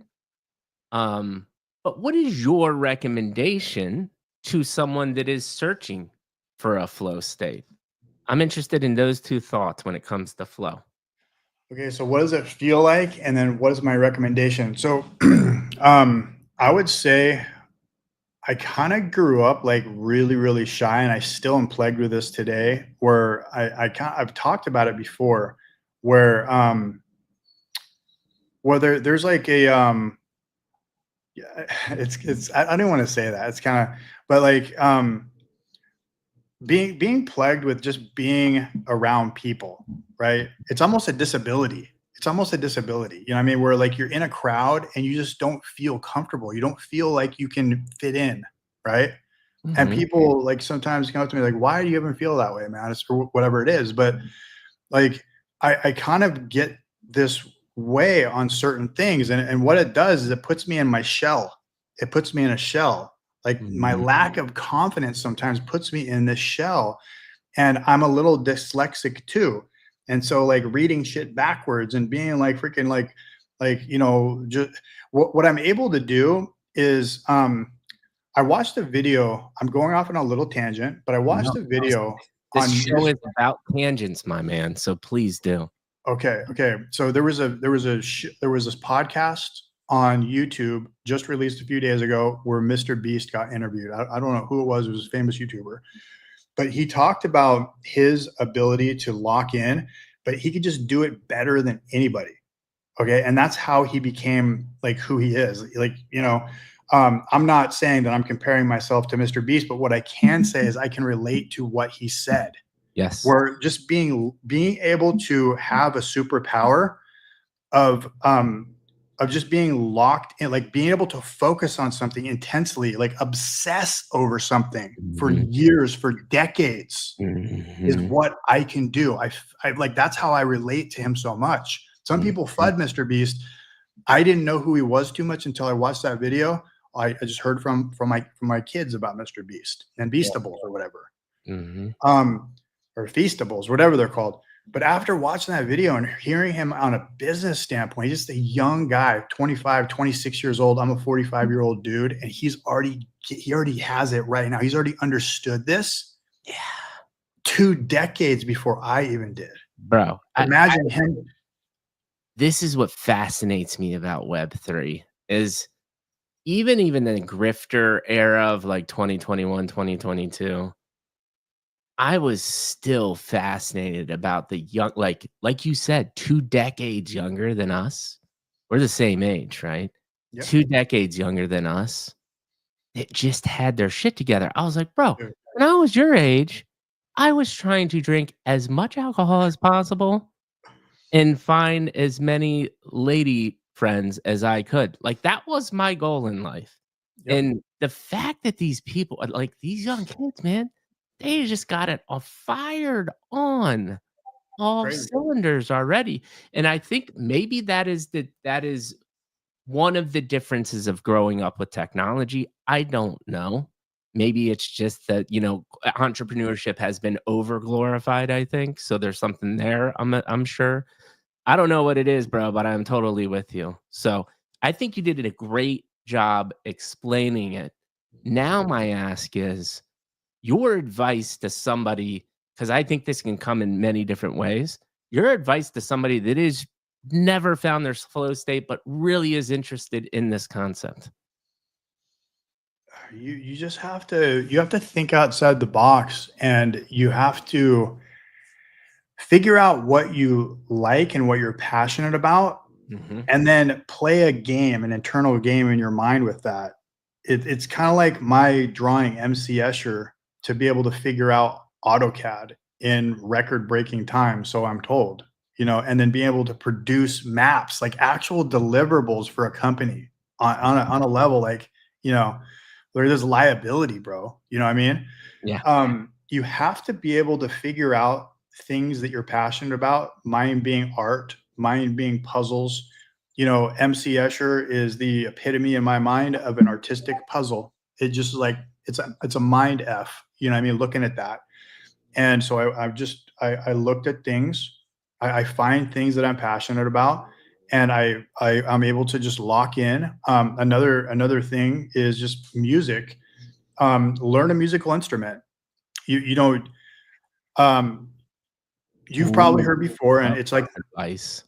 [SPEAKER 1] But what is your recommendation to someone that is searching for a flow state? I'm interested in those two thoughts when it comes to flow.
[SPEAKER 2] Okay, so what does it feel like? And then what is my recommendation? So I would say I kind of grew up like really, really shy, and I still am plagued with this today, where I've talked about it before, where there's like a it's I don't want to say that. It's kind of, but like being plagued with just being around people, right? It's almost a disability. It's almost a disability. You know what I mean? Where like you're in a crowd and you just don't feel comfortable. You don't feel like you can fit in, right? And people like sometimes come up to me like, why do you even feel that way, man? It's for whatever it is. But like I kind of get this way on certain things. And what it does is it puts me in my shell. It puts me in a shell. Like my lack of confidence sometimes puts me in this shell, and I'm a little dyslexic too. And so like reading shit backwards and being like freaking just what I'm able to do is I watched a video. I'm going off on a little tangent, but I watched a video
[SPEAKER 1] on this show is about tangents, my man. So please do.
[SPEAKER 2] Okay. So there was this podcast on YouTube just released a few days ago where Mr. Beast got interviewed. I don't know who it was. It was a famous YouTuber, but he talked about his ability to lock in, but he could just do it better than anybody. Okay. And that's how he became like who he is. Like, I'm not saying that I'm comparing myself to Mr. Beast, but what I can say is I can relate to what he said.
[SPEAKER 1] Yes.
[SPEAKER 2] Where just being able to have a superpower of just being locked in, like being able to focus on something intensely, like obsess over something for years, for decades, is what I can do. I like, that's how I relate to him so much. Some people FUD Mr. Beast. I didn't know who he was too much until I watched that video. I just heard from my kids about Mr. Beast and Beastables or whatever. Or Feastables, whatever they're called. But after watching that video and hearing him on a business standpoint, he's just a young guy, 25, 26 years old. I'm a 45-year-old dude, and he already has it right now. He's already understood this. Yeah. 2 decades before I even did.
[SPEAKER 1] Bro,
[SPEAKER 2] imagine him.
[SPEAKER 1] This is what fascinates me about Web3 is even the grifter era of like 2021, 2022. I was still fascinated about the young, like you said, 2 decades younger than us. We're the same age, right? Yep. 2 decades younger than us. It just had their shit together. I was like, bro, when I was your age, I was trying to drink as much alcohol as possible and find as many lady friends as I could. Like, that was my goal in life.
[SPEAKER 2] Yep.
[SPEAKER 1] And the fact that these people like, these young kids, man, they just got it all fired on all
[SPEAKER 2] Crazy.
[SPEAKER 1] cylinders already. And I think maybe that is one of the differences of growing up with technology. I don't know. Maybe it's just that, entrepreneurship has been over glorified, I think. So there's something there, I'm sure. I don't know what it is, bro, but I'm totally with you. So I think you did a great job explaining it. Now my ask is your advice to somebody, because I think this can come in many different ways. Your advice to somebody that is never found their flow state, but really is interested in this concept.
[SPEAKER 2] You just have to think outside the box, and you have to figure out what you like and what you're passionate about,
[SPEAKER 1] Mhm.
[SPEAKER 2] and then play a game, an internal game in your mind with that. It's kind of like my drawing MC Escher to be able to figure out AutoCAD in record breaking time. So I'm told, and then being able to produce maps, like actual deliverables for a company on a level, like, where there's liability, bro. You know what I mean?
[SPEAKER 1] Yeah.
[SPEAKER 2] You have to be able to figure out things that you're passionate about, mine being art, mine being puzzles. MC Escher is the epitome in my mind of an artistic puzzle. It just like it's a mind F, you know what I mean, looking at that. And so I looked at things, I find things that I'm passionate about, and I'm able to just lock in. Another thing is just music. Learn a musical instrument. You know, um, you've probably
[SPEAKER 1] Ooh,
[SPEAKER 2] heard before, and
[SPEAKER 1] love
[SPEAKER 2] it's like,
[SPEAKER 1] this advice.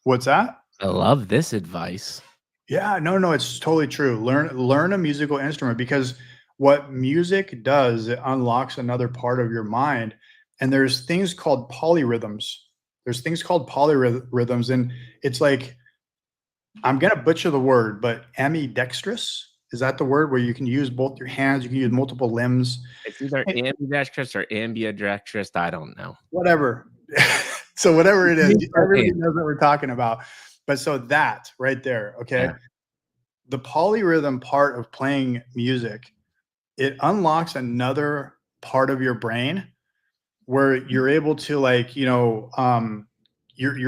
[SPEAKER 2] what's that?
[SPEAKER 1] I love this advice.
[SPEAKER 2] Yeah, no, it's totally true. Learn a musical instrument, because what music does, it unlocks another part of your mind. And there's things called polyrhythms. And it's like, I'm gonna butcher the word, but ambidextrous, is that the word where you can use both your hands, you can use multiple limbs?
[SPEAKER 1] It's either
[SPEAKER 2] Eh,
[SPEAKER 1] ambidextrous or ambidextrous. I don't know.
[SPEAKER 2] whatever. So whatever it is,
[SPEAKER 1] Me for
[SPEAKER 2] everybody
[SPEAKER 1] am-
[SPEAKER 2] knows what we're talking about. But so that right there, okay?
[SPEAKER 1] Yeah.
[SPEAKER 2] The polyrhythm part of playing music, it unlocks another part of your brain where you're able to, like, you're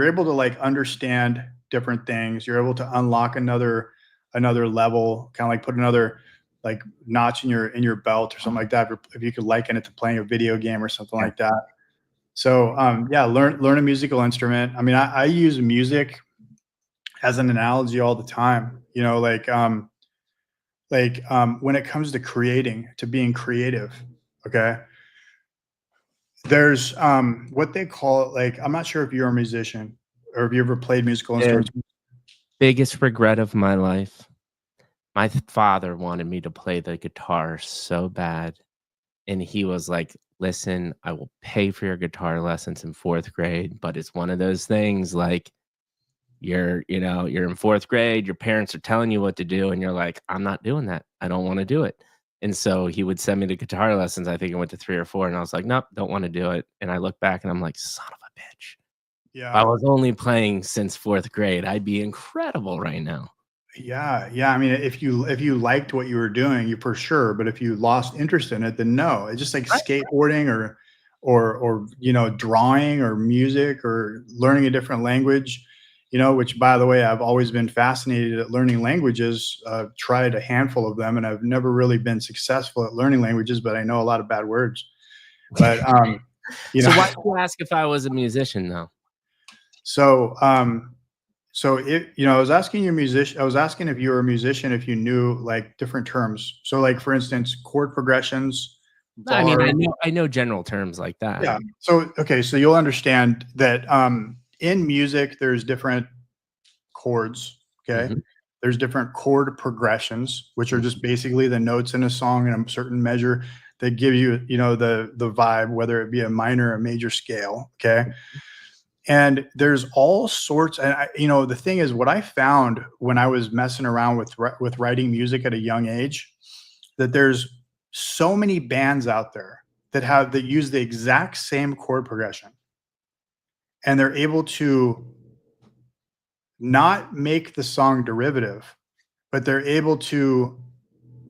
[SPEAKER 2] able to, like, understand different things. You're able to unlock another level, kind of like put another, like, notch in your belt or something like that. If you could liken it to playing a video game or something
[SPEAKER 1] Yeah.
[SPEAKER 2] like that. So yeah, learn a musical instrument. I mean, I use music as an analogy all the time. When it comes to creating, to being creative, okay, there's what they call it, like, I'm not sure if you're a musician or if you ever played musical
[SPEAKER 1] The
[SPEAKER 2] instruments.
[SPEAKER 1] biggest regret of my life. My father wanted me to play the guitar so bad. And he was like, "Listen, I will pay for your guitar lessons in 4th grade, but it's one of those things like you're in 4th grade, your parents are telling you what to do, and you're like, I'm not doing that. I don't wanna do it." And so he would send me to guitar lessons. I think I went to 3 or 4, and I was like, "Nope, don't wanna do it." And I look back and I'm like, "Son of a bitch. If I
[SPEAKER 2] Yeah,
[SPEAKER 1] was only playing since 4th grade, I'd be incredible right now."
[SPEAKER 2] yeah. I mean, if you liked what you were doing, you for sure. But if you lost interest in it, then no. It's just like
[SPEAKER 1] Right.
[SPEAKER 2] skateboarding, or drawing or music or learning a different language. Which, by the way, I've always been fascinated at learning languages. I've tried a handful of them, and I've never really been successful at learning languages. But I know a lot of bad words. But you
[SPEAKER 1] So
[SPEAKER 2] know,
[SPEAKER 1] why'd you ask if I was a musician, though?
[SPEAKER 2] so I was asking I was asking if you were a musician, if you knew, like, different terms. So, like, for instance, chord progressions,
[SPEAKER 1] I mean,
[SPEAKER 2] bar.
[SPEAKER 1] I know general terms like that.
[SPEAKER 2] Yeah. So, okay, so you'll understand that in music, there's different chords. Okay.
[SPEAKER 1] Mhm,
[SPEAKER 2] There's different chord progressions, which are
[SPEAKER 1] mhm.
[SPEAKER 2] just basically the notes in a song in a certain measure that give you, the vibe, whether it be a minor or a major scale. Okay. And there's all sorts. And the thing is, what I found when I was messing around with writing music at a young age, that there's so many bands out there that use the exact same chord progression, and they're able to not make the song derivative, but they're able to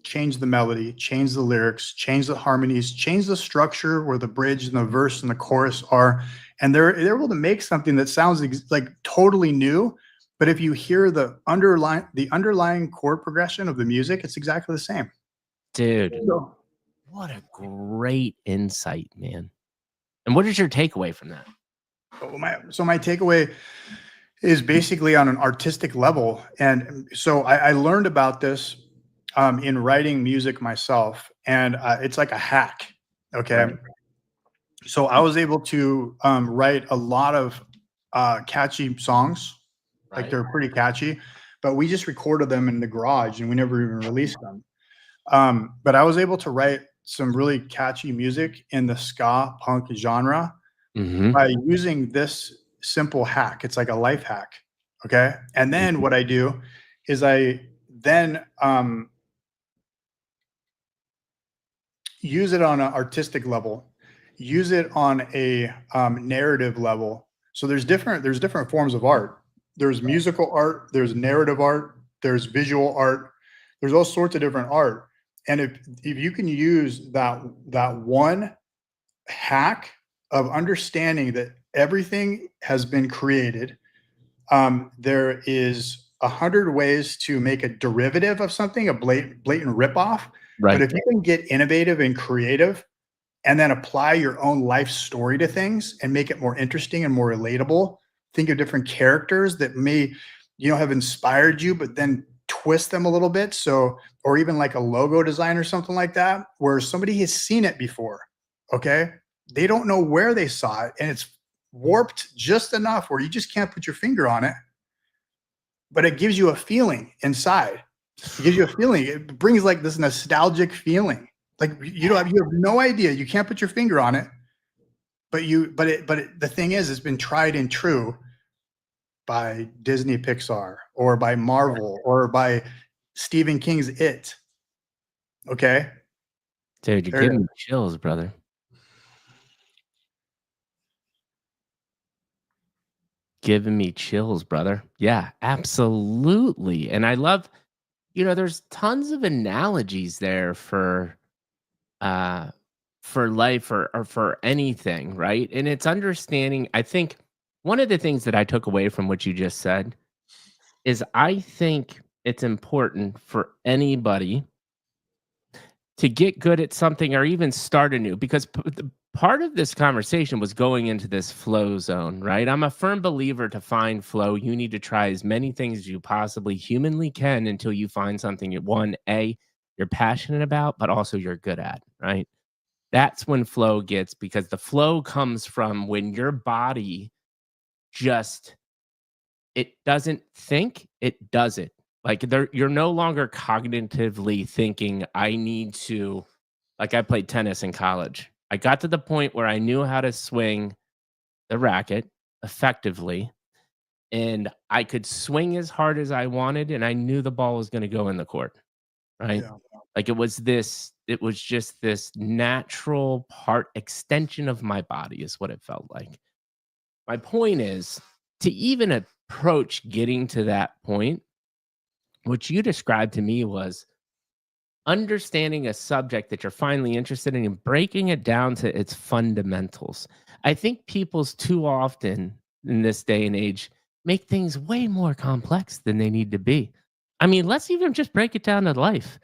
[SPEAKER 2] change the melody, change the lyrics, change the harmonies, change the structure where the bridge and the verse and the chorus are, and they're able to make something that sounds like totally new. But if you hear the underlying chord progression of the music, it's exactly the same.
[SPEAKER 1] Dude, what a great insight, man. And what is your takeaway from that?
[SPEAKER 2] So my takeaway is basically on an artistic level. And so I learned about this in writing music myself, and it's like a hack. Okay. Right. So I was able to write a lot of catchy songs. Right. Like they're pretty catchy, but we just recorded them in the garage and we never even released them. But I was able to write some really catchy music in the ska-punk genre by using this simple hack. It's like a life hack. Okay. And then what I do is I then use it on an artistic level, use it on a narrative level. So there's different forms of art. There's musical art, there's narrative art, there's visual art, there's all sorts of different art. And if you can use that one hack of understanding that everything has been created, there is 100 ways to make a derivative of something, a blatant ripoff. Right. But if you can get innovative and creative and then apply your own life story to things and make it more interesting and more relatable, think of different characters that may, have inspired you, but then twist them a little bit. So, or even like a logo design or something like that, where somebody has seen it before. Okay. They don't know where they saw it, and it's warped just enough where you just can't put your finger on it, but it gives you a feeling inside. It gives you a feeling. It brings like this nostalgic feeling. Like you have no idea. You can't put your finger on it, but the thing is, it's been tried and true by Disney Pixar or by Marvel or by Stephen King's It. Okay.
[SPEAKER 1] Dude, you're giving me chills, brother. Giving me chills, brother. Yeah, absolutely. And I love, there's tons of analogies there for life or for anything, right? And it's understanding. I think one of the things that I took away from what you just said is I think it's important for anybody to get good at something or even start anew, because part of this conversation was going into this flow zone, right? I'm a firm believer to find flow, you need to try as many things as you possibly humanly can until you find something you're passionate about, but also you're good at, right? That's when flow gets, because the flow comes from when your body it doesn't think, it does it. Like you're no longer cognitively thinking, I need to, like I played tennis in college. I got to the point where I knew how to swing the racket effectively, and I could swing as hard as I wanted, and I knew the ball was going to go in the court, right? Yeah. Like it was just this natural extension of my body is what it felt like. My point is to even approach getting to that point, what you described to me was understanding a subject that you're finally interested in and breaking it down to its fundamentals. I think people's too often in this day and age make things way more complex than they need to be. I mean, let's even just break it down to life.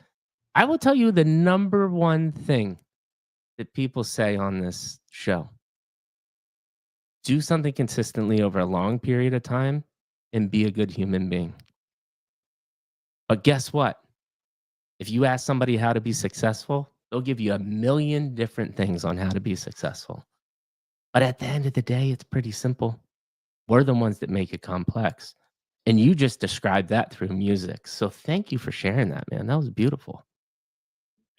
[SPEAKER 1] I will tell you the number one thing that people say on this show: do something consistently over a long period of time and be a good human being. But guess what? If you ask somebody how to be successful, they'll give you a million different things on how to be successful. But at the end of the day, it's pretty simple. We're the ones that make it complex. And you just described that through music. So thank you for sharing that, man. That was beautiful.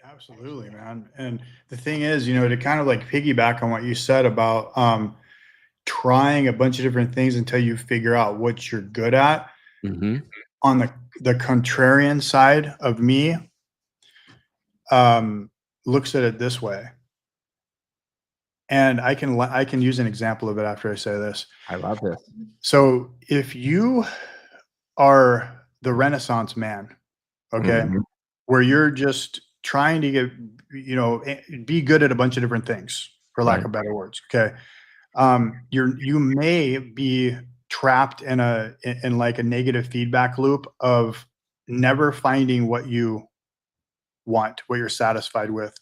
[SPEAKER 2] Absolutely, man. And the thing is, to kind of like piggyback on what you said about trying a bunch of different things until you figure out what you're good at. Mm-hmm. On the contrarian side of me, looks at it this way. And I can use an example of it after I say this.
[SPEAKER 1] I love this.
[SPEAKER 2] So if you are the Renaissance man, okay?
[SPEAKER 1] Mhm.
[SPEAKER 2] Where you're just trying to get, be good at a bunch of different things, for lack
[SPEAKER 1] Right.
[SPEAKER 2] of better words, okay? You may be trapped in like a negative feedback loop of never finding what you want, what you're satisfied with,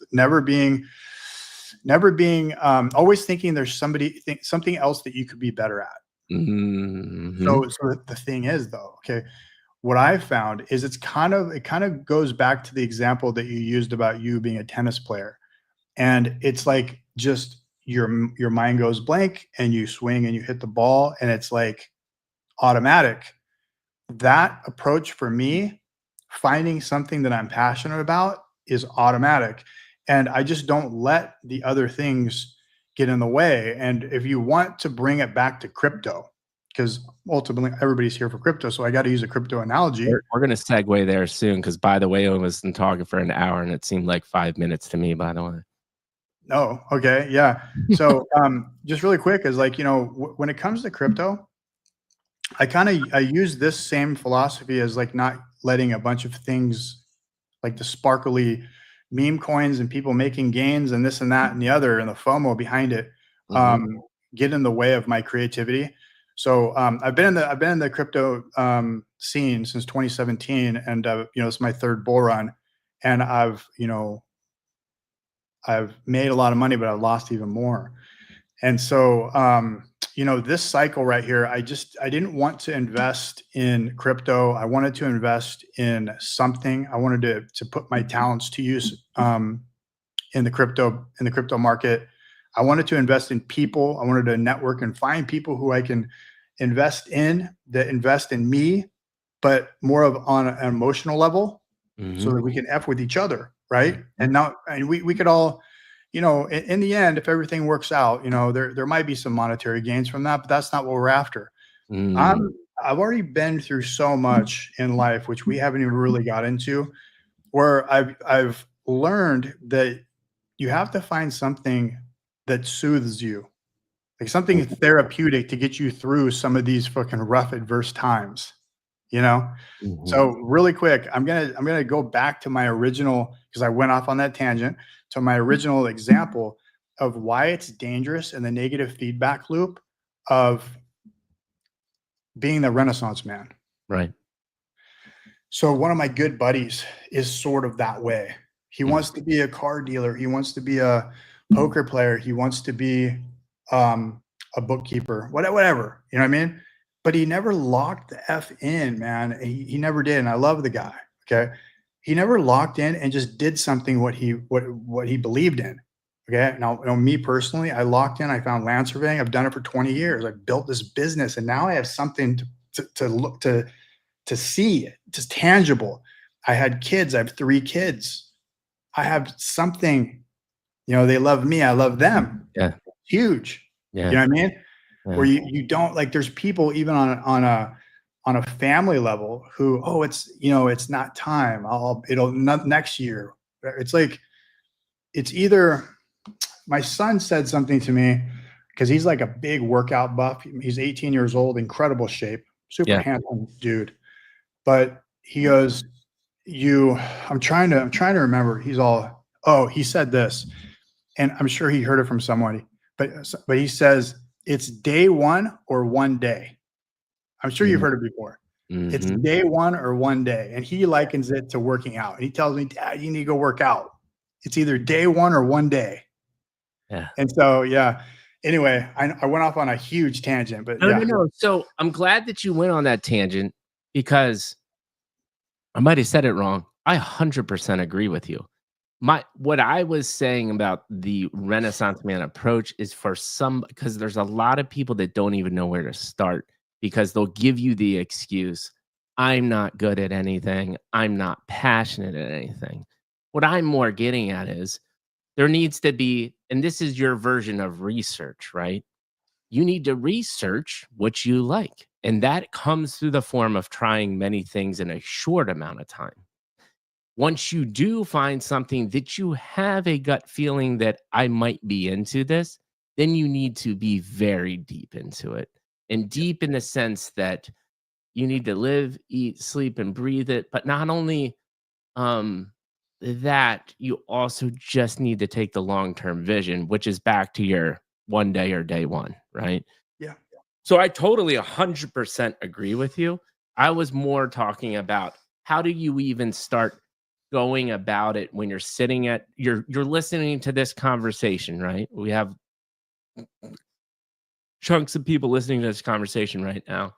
[SPEAKER 2] always thinking there's something else that you could be better at.
[SPEAKER 1] Mhm.
[SPEAKER 2] So the thing is though, okay, what I've found is it kind of goes back to the example that you used about you being a tennis player. And it's like just your mind goes blank and you swing and you hit the ball and it's like automatic. That approach for me, finding something that I'm passionate about is automatic. And I just don't let the other things get in the way. And if you want to bring it back to crypto, because ultimately everybody's here for crypto, so I got to use a crypto analogy.
[SPEAKER 1] We're gonna segue there soon because, by the way, I was talking for an hour and it seemed like 5 minutes to me, by the way.
[SPEAKER 2] Oh, okay. Yeah. So just really quick is like, when it comes to crypto, I use this same philosophy as like not letting a bunch of things like the sparkly meme coins and people making gains and this and that and the other and the FOMO behind it
[SPEAKER 1] Mhm.
[SPEAKER 2] get in the way of my creativity. So I've been in the crypto scene since 2017, and it's my third bull run, and I've made a lot of money, but I've lost even more. And so, this cycle right here, I didn't want to invest in crypto. I wanted to invest in something. I wanted to put my talents to use in the crypto market. I wanted to invest in people. I wanted to network and find people who I can invest in that invest in me, but more of on an emotional level, so
[SPEAKER 1] Mhm.
[SPEAKER 2] that we can F with each other, right?
[SPEAKER 1] Mhm.
[SPEAKER 2] And we could all, in the end, if everything works out, there might be some monetary gains from that, but that's not what we're after.
[SPEAKER 1] Mm.
[SPEAKER 2] I'm I've already been through so much in life, which we haven't even really got into, where I've learned that you have to find something that soothes you, like something therapeutic to get you through some of these fucking rough, adverse times, you know?
[SPEAKER 1] Mhm.
[SPEAKER 2] So really quick, I'm gonna go back to my original because I went off on that tangent to my original example of why it's dangerous and the negative feedback loop of being the Renaissance man.
[SPEAKER 1] Right.
[SPEAKER 2] So one of my good buddies is sort of that way. He
[SPEAKER 1] Mm.
[SPEAKER 2] wants to be a car dealer. He wants to be a poker player. He wants to be a bookkeeper, whatever. You know what I mean? But he never locked the F in, man. He never did. And I love the guy. Okay. He never locked in and just did something what he believed in. Okay. Now, me personally, I locked in. I found land surveying. I've done it for 20 years. I built this business, and now I have something to look to see, just tangible. I had kids. I have 3 kids. I have something. They love me. I love them.
[SPEAKER 1] Yeah.
[SPEAKER 2] Huge. You
[SPEAKER 1] Yeah.
[SPEAKER 2] know what I mean? Where
[SPEAKER 1] Yeah.
[SPEAKER 2] you don't like. There's people even on a family level who, oh, it's not time. It'll not next year. It's like it's either. My son said something to me because he's like a big workout buff. He's 18 years old, incredible shape, super
[SPEAKER 1] Yeah.
[SPEAKER 2] handsome dude. But he goes, "You, I'm trying to remember." He said this, and I'm sure he heard it from somebody, but he says it's day one or one day. I'm sure you've
[SPEAKER 1] Mhm.
[SPEAKER 2] heard it before. It's
[SPEAKER 1] Mhm.
[SPEAKER 2] day one or one day, and he likens it to working out. And he tells me, "Dad, you need to go work out. It's either day one or one day."
[SPEAKER 1] Yeah.
[SPEAKER 2] And so, yeah. Anyway, I went off on a huge tangent, but
[SPEAKER 1] No, no,
[SPEAKER 2] yeah.
[SPEAKER 1] no. So I'm glad that you went on that tangent because I might have said it wrong. I 100% agree with you. What I was saying about the Renaissance man approach is for some because there's a lot of people that don't even know where to start because they'll give you the excuse, I'm not good at anything. I'm not passionate at anything. What I'm more getting at is there needs to be, and this is your version of research, right? You need to research what you like. And that comes through the form of trying many things in a short amount of time. Once you do find something that you have a gut feeling that I might be into this, then you need to be very deep into it. And deep in the sense that you need to live, eat, sleep, and breathe it. But not only that, you also just need to take the long-term vision, which is back to your one day or day one, right?
[SPEAKER 2] Yeah.
[SPEAKER 1] So I totally 100% agree with you. I was more talking about how do you even start going about it when you're sitting at you're listening to this conversation, right? We have chunks of people listening to this conversation right now,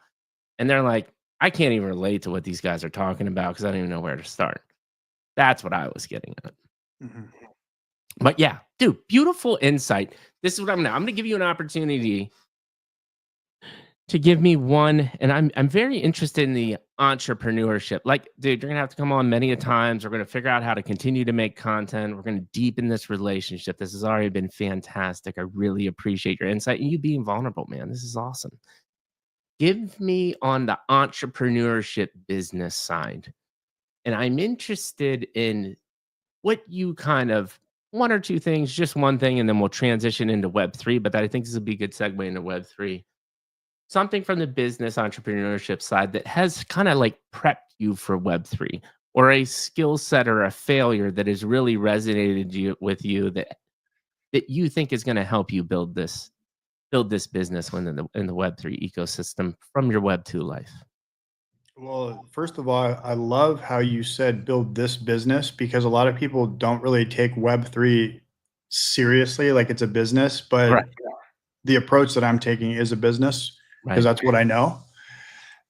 [SPEAKER 1] and they're like, I can't even relate to what these guys are talking about because I don't even know where to start. That's what I was getting at.
[SPEAKER 2] Mhm.
[SPEAKER 1] But yeah, dude, beautiful insight. This is what I'm gonna give you an opportunity to give me one, and I'm very interested in the entrepreneurship. Like, dude, you're gonna have to come on many a times. We're gonna figure out how to continue to make content. We're gonna deepen this relationship. This has already been fantastic. I really appreciate your insight and you being vulnerable, man. This is awesome. Give me on the entrepreneurship business side. And I'm interested in what you kind of one or two things, just one thing, and then we'll transition into Web3. But I think this would be a good segue into Web3. Something from the business entrepreneurship side that has kind of like prepped you for Web3, or a skill set or a failure that has really resonated with you that you think is going to help you build this business when in the Web3 ecosystem from your Web2 life.
[SPEAKER 2] Well, first of all, I love how you said build this business, because a lot of people don't really take Web3 seriously, like it's a business, but
[SPEAKER 1] Right.
[SPEAKER 2] the approach that I'm taking is a business because
[SPEAKER 1] Right.
[SPEAKER 2] that's what I know.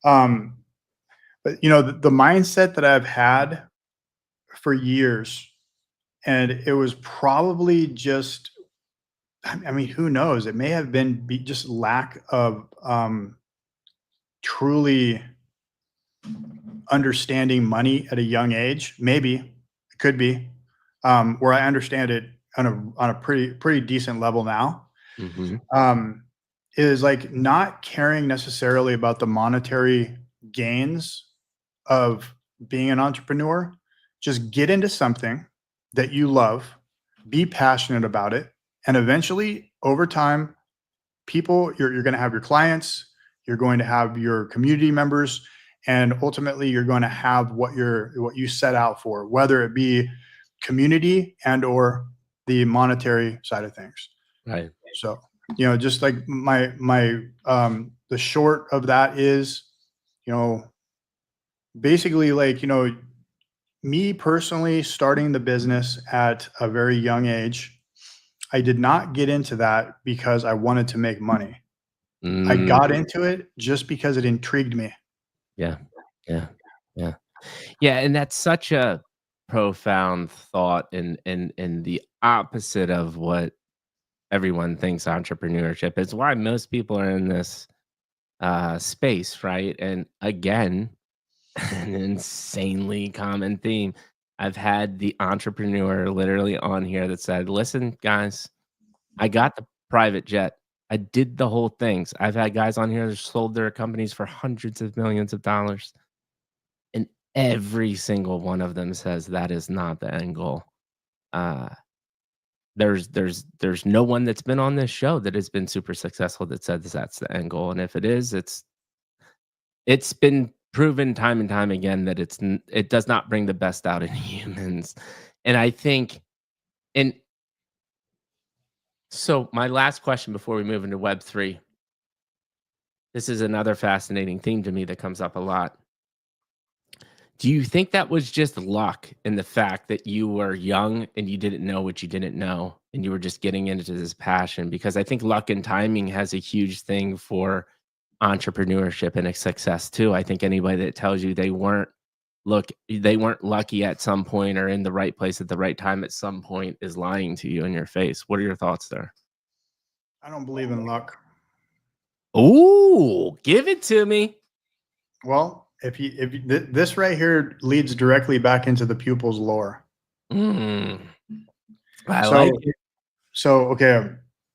[SPEAKER 2] But the mindset that I've had for years, and it was probably just, I mean, who knows? It may have been just lack of truly understanding money at a young age. Maybe it could be where I understand it on a pretty decent level now.
[SPEAKER 1] Mm-hmm.
[SPEAKER 2] Is like not caring necessarily about the monetary gains of being an entrepreneur. Just get into something that you love, be passionate about it, and eventually, over time, you're going to have your clients, you're going to have your community members, and ultimately, you're going to have what you set out for, whether it be community and or the monetary side of things.
[SPEAKER 1] Right.
[SPEAKER 2] So, just like the short of that is, basically like, me personally starting the business at a very young age, I did not get into that because I wanted to make money. I got into it just because it intrigued me.
[SPEAKER 1] Yeah. Yeah. Yeah. Yeah. And that's such a profound thought and the opposite of what everyone thinks entrepreneurship is. Why most people are in this space, right? And again, an insanely common theme. I've had the entrepreneur literally on here that said, listen, guys, I got the private jet. I did the whole things. I've had guys on here that sold their companies for hundreds of millions of dollars. And every single one of them says that is not the end goal. Uh, there's no one that's been on this show that has been super successful that says that's the end goal. And if it is, it's been proven time and time again that it does not bring the best out in humans. And I think, and so my last question before we move into Web3, this is another fascinating theme to me that comes up a lot. Do you think that was just luck in the fact that you were young and you didn't know what you didn't know and you were just getting into this passion? Because I think luck and timing has a huge thing for entrepreneurship and its success too. I think anybody that tells you they weren't lucky at some point or in the right place at the right time at some point is lying to you in your face. What are your thoughts there?
[SPEAKER 2] I don't believe in luck.
[SPEAKER 1] Ooh, give it to me.
[SPEAKER 2] Well, this right here leads directly back into the Pupilz lore.
[SPEAKER 1] I
[SPEAKER 2] So,
[SPEAKER 1] like it.
[SPEAKER 2] so okay,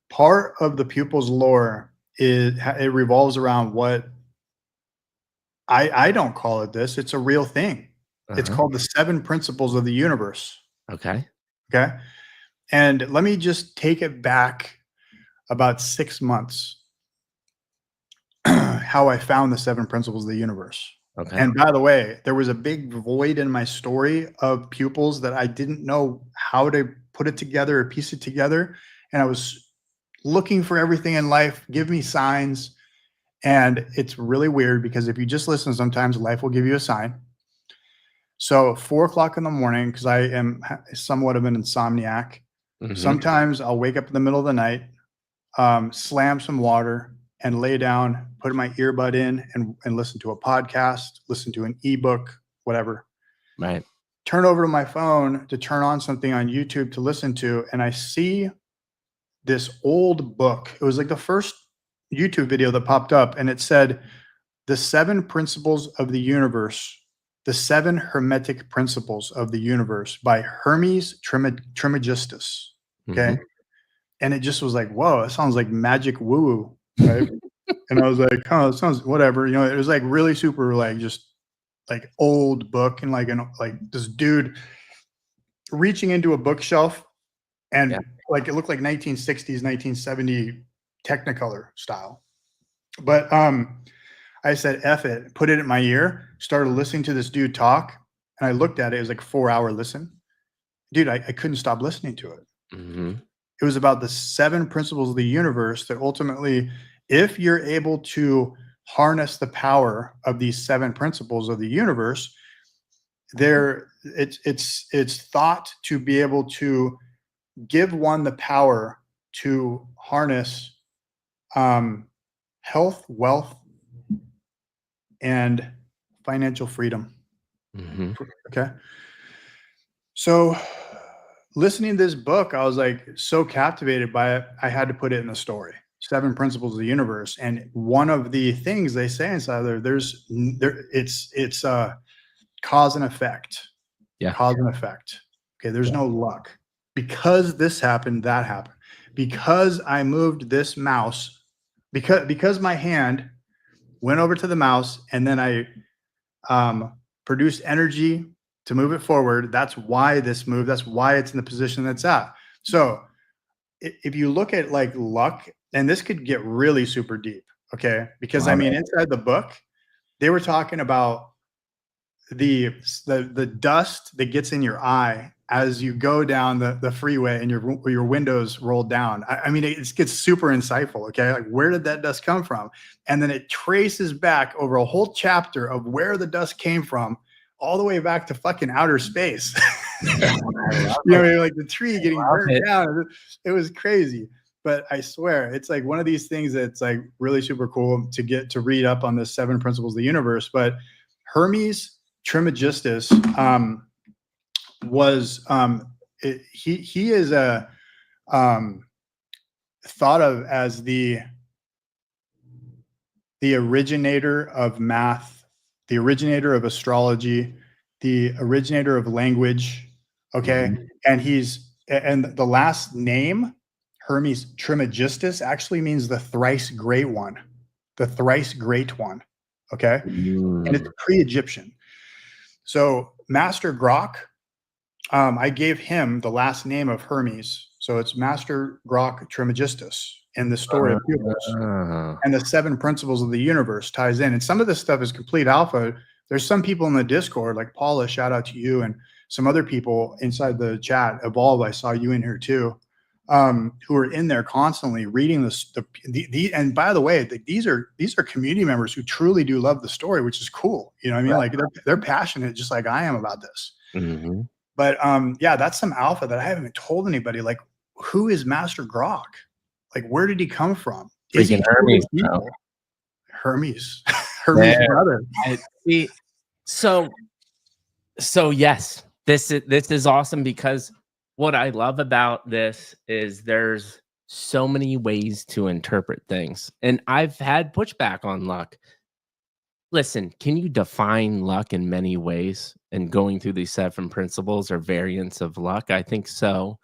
[SPEAKER 2] part of the Pupilz lore is it revolves around what I don't call it this. It's a real thing. It's
[SPEAKER 1] Uh-huh.
[SPEAKER 2] called the 7 principles of the universe.
[SPEAKER 1] Okay.
[SPEAKER 2] Okay. And let me just take it back about 6 months. how I found the 7 principles of the universe.
[SPEAKER 1] Okay.
[SPEAKER 2] And by the way, there was a big void in my story of Pupilz that I didn't know how to put it together or piece it together. And I was looking for everything in life, give me signs. And it's really weird because if you just listen, sometimes life will give you a sign. So 4 o'clock in the morning, because I am somewhat of an insomniac, sometimes I'll wake up in the middle of the night, slam some water and lay down, put my earbud in and listen to a podcast, listen to an ebook, whatever.
[SPEAKER 1] Right.
[SPEAKER 2] Turn over to my phone to turn on something on YouTube to listen to. And I see this old book. It was like the first YouTube video that popped up, and it said, The 7 Principles of the Universe, The 7 Hermetic Principles of the Universe by Hermes Trismegistus. Okay. And it just was like, whoa, it sounds like magic woo-woo, right? And I was like, oh, it sounds whatever. You know, it was like really super, like just like old book, and like this dude reaching into a bookshelf, and like it looked like 1960s, 1970 Technicolor style. But I said, F it, put it in my ear, started listening to this dude talk, and I looked at it. It was like a 4-hour listen. Dude, I couldn't stop listening to it. It was about the 7 principles of the universe that ultimately, if you're able to harness the power of these 7 principles of the universe, it's thought to be able to give one the power to harness health, wealth, and financial freedom. Okay. So listening to this book, I was like so captivated by it, I had to put it in the story. 7 principles of the universe. And one of the things they say inside there, it's cause and effect.
[SPEAKER 1] Yeah.
[SPEAKER 2] Cause and effect. Okay. There's no luck. Because this happened, that happened. Because I moved this mouse, because my hand went over to the mouse, and then I produced energy to move it forward. That's why this moved. That's why it's in the position that's at. So if you look at like luck, and this could get really super deep, okay? Because I mean, inside the book, they were talking about the dust that gets in your eye as you go down the freeway and your windows roll down. I mean, it gets super insightful, okay? Like, where did that dust come from? And then it traces back over a whole chapter of where the dust came from, all the way back to fucking outer space. You know, like the tree getting burned down. It was crazy. But I swear, it's like one of these things that's like really super cool to get to read up on the 7 principles of the universe. But Hermes Trismegistus was he is a thought of as the originator of math, the originator of astrology, the originator of language. Okay. And the last name, Hermes Trismegistus, actually means the thrice great one, the thrice great one. Okay. And it's pre-Egyptian. So Master Grok, I gave him the last name of Hermes. So it's Master Grok Trismegistus in the story of Pupilz. And the 7 principles of the universe ties in. And some of this stuff is complete alpha. There's some people in the Discord, like Paula, shout out to you, and some other people inside the chat. Evolve, I saw you in here too, who are in there constantly reading this. And by the way, these are community members who truly do love the story, which is cool. You know what I mean? Like they're passionate, just like I am about this. But yeah, that's some alpha that I haven't told anybody. Like, who is Master Grok? Like, where did he come from? Is he
[SPEAKER 1] Hermes?
[SPEAKER 2] Hermes, Hermes' brother.
[SPEAKER 1] So yes, this is awesome, because what I love about this is there's so many ways to interpret things, and I've had pushback on luck. Listen, can you define luck in many ways? And going through these 7 principles or variants of luck, I think so.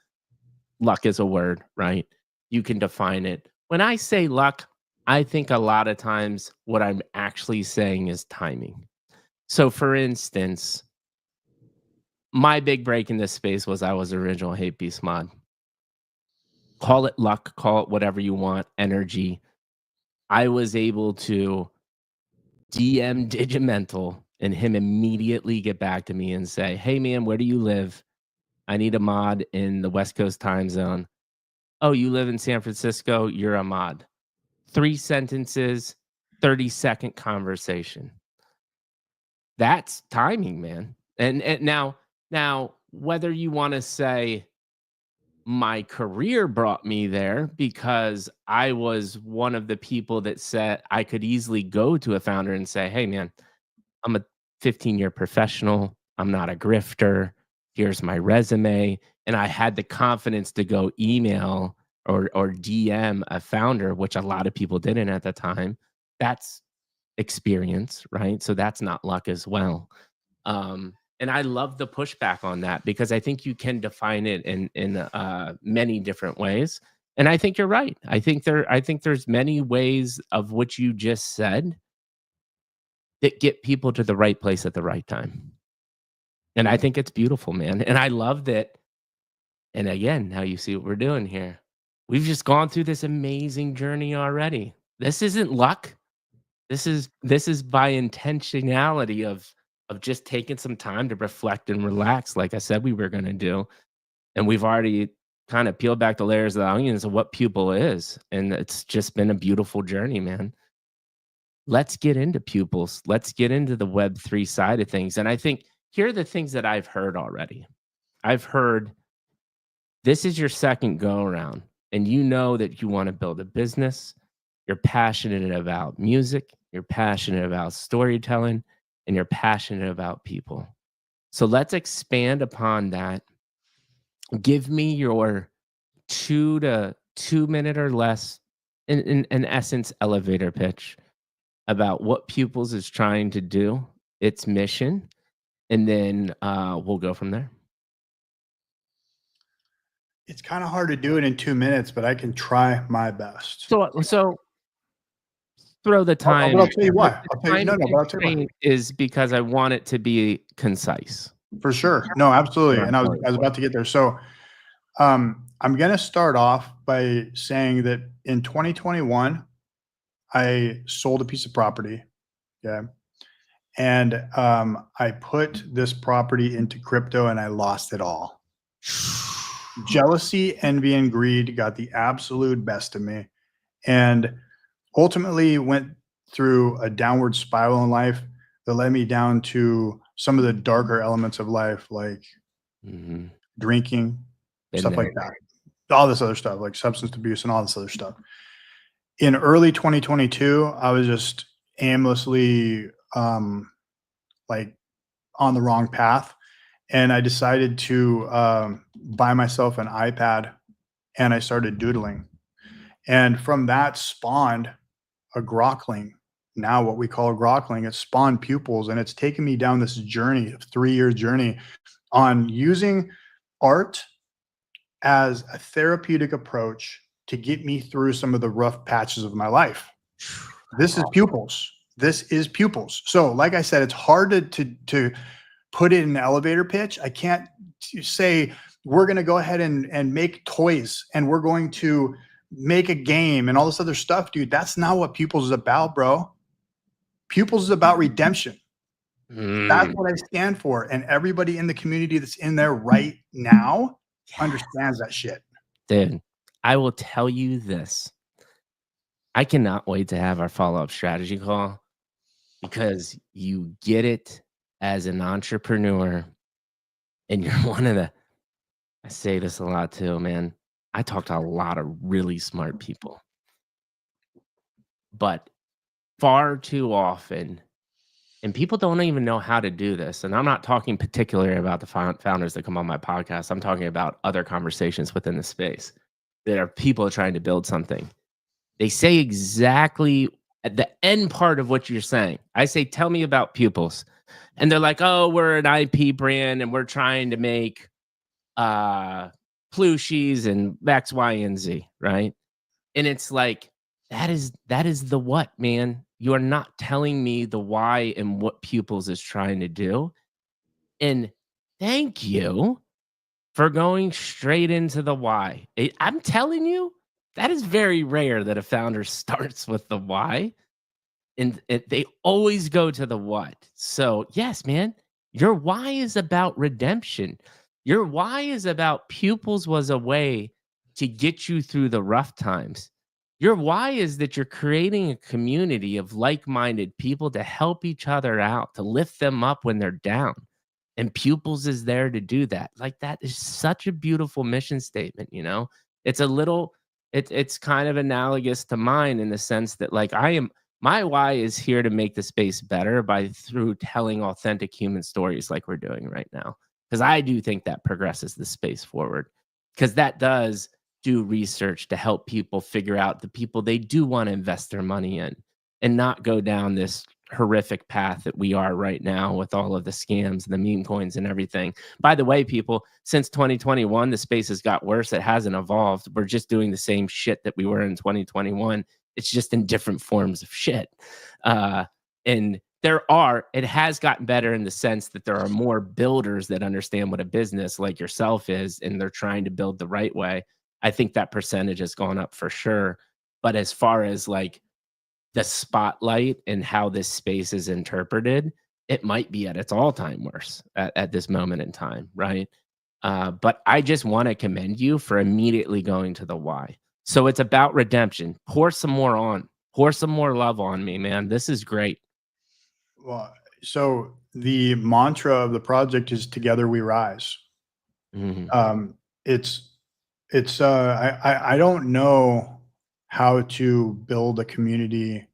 [SPEAKER 1] Luck is a word, right? You can define it. When I say luck, I think a lot of times what I'm actually saying is timing. So for instance, my big break in this space was I was original Hate Beast mod. Call it luck, call it whatever you want, energy. I was able to DM Digimental and him immediately get back to me and say, "Hey, man, where do you live? I need a mod in the West Coast time zone." "Oh, you live in San Francisco? You're a mod." 3 sentences, 30-second conversation. That's timing, man. And now whether you wanna say my career brought me there because I was one of the people that said I could easily go to a founder and say, "Hey, man, I'm a 15-year professional. I'm not a grifter. Here's my resume." And I had the confidence to go email or DM a founder, which a lot of people didn't at the time. That's experience, right? So that's not luck as well. And I love the pushback on that because I think you can define it in many different ways. And I think you're right. I think there's many ways of what you just said that get people to the right place at the right time. And I think it's beautiful, man. And I love that. And again, now you see what we're doing here. We've just gone through this amazing journey already. This isn't luck. This is by intentionality of just taking some time to reflect and relax, like I said we were gonna do. And we've already kind of peeled back the layers of the onions of what Pupil is. And it's just been a beautiful journey, man. Let's get into Pupils. Let's get into the Web3 side of things. And I think here are the things that I've heard already. I've heard this is your second go around, and you know that you want to build a business. You're passionate about music, you're passionate about storytelling, and you're passionate about people. So let's expand upon that. Give me your 2 to 2 minute or less, in essence, elevator pitch about what Pupils is trying to do, its mission, and then we'll go from there.
[SPEAKER 2] It's kind of hard to do it in 2 minutes, but I can try my best.
[SPEAKER 1] So throw the time.
[SPEAKER 2] I'll tell you why. I'll tell you, but I'll tell you why.
[SPEAKER 1] Is because I want it to be concise.
[SPEAKER 2] For sure. No, absolutely. And I was about to get there. So I'm going to start off by saying that in 2021, I sold a piece of property. Yeah. And I put this property into crypto and I lost it all. Jealousy, envy, and greed got the absolute best of me. And ultimately went through a downward spiral in life that led me down to some of the darker elements of life, like drinking, stuff like that. All this other stuff, like substance abuse and all this other stuff. In early 2022, I was just aimlessly like on the wrong path. And I decided to buy myself an iPad and I started doodling. And from that spawned a grokling. Now what we call a grokling, it spawned Pupilz, and it's taken me down this journey, a 3-year journey on using art as a therapeutic approach to get me through some of the rough patches of my life. This is Pupilz. This is Pupilz. So like I said, it's hard to put it in an elevator pitch. I can't say we're going to go ahead and make toys and we're going to make a game and all this other stuff, dude. That's not what Pupilz is about, bro. Pupilz is about redemption. That's what I stand for. And everybody in the community that's in there right now understands that shit.
[SPEAKER 1] Dude, I will tell you this. I cannot wait to have our follow-up strategy call because you get it as an entrepreneur and you're one of the, I say this a lot too, man. I talk to a lot of really smart people, but far too often, and people don't even know how to do this. And I'm not talking particularly about the founders that come on my podcast. I'm talking about other conversations within the space. There are people trying to build something. They say exactly at the end part of what you're saying. I say, tell me about Pupilz. And they're like, oh, we're an IP brand and we're trying to make plushies and X, Y, and Z, right? And it's like, that is the what, man. You are not telling me the why and what Pupilz is trying to do. And thank you for going straight into the why. I'm telling you, That is very rare that a founder starts with the why, and they always go to the what. So, yes, man, your why is about redemption. Your why is about Pupilz was a way to get you through the rough times. Your why is that you're creating a community of like-minded people to help each other out, to lift them up when they're down. And Pupilz is there to do that. Like, that is such a beautiful mission statement, you know? It's a little it's kind of analogous to mine in the sense that, like, my why is here to make the space better by through telling authentic human stories like we're doing right now. Because I do think that progresses the space forward. Because that does do research to help people figure out the people they do want to invest their money in and not go down this horrific path that we are right now with all of the scams and the meme coins and everything. By the way, people, since 2021, the space has got worse. It hasn't evolved. We're just doing the same shit that we were in 2021. It's just in different forms of shit. And it has gotten better in the sense that there are more builders that understand what a business like yourself is, and they're trying to build the right way. I think that percentage has gone up for sure. But as far as like the spotlight and how this space is interpreted, it might be at its all-time worst at this moment in time, right? But I just want to commend you for immediately going to the why. So it's about redemption. Pour some more on. Pour some more love on me, man. This is great.
[SPEAKER 2] Well, so the mantra of the project is "Together we rise." It's I don't know how to build a community,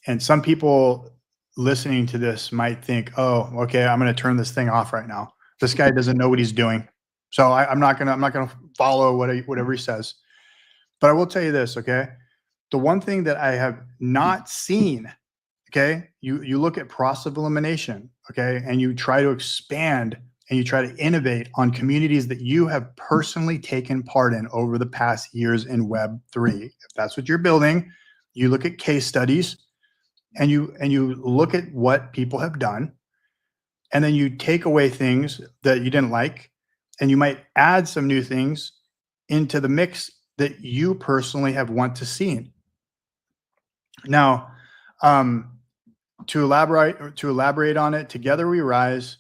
[SPEAKER 2] and some people listening to this might think, "Oh, okay, I'm going to turn this thing off right now. This guy doesn't know what he's doing, so I'm not gonna follow whatever he says." But I will tell you this, okay? The one thing that I have not seen, okay, you look at process of elimination, okay, and you try to expand and you try to innovate on communities that you have personally taken part in over the past years in Web3. If that's what you're building, you look at case studies and you look at what people have done, and then you take away things that you didn't like, and you might add some new things into the mix that you personally have want to see. Now, to elaborate on it, Together We Rise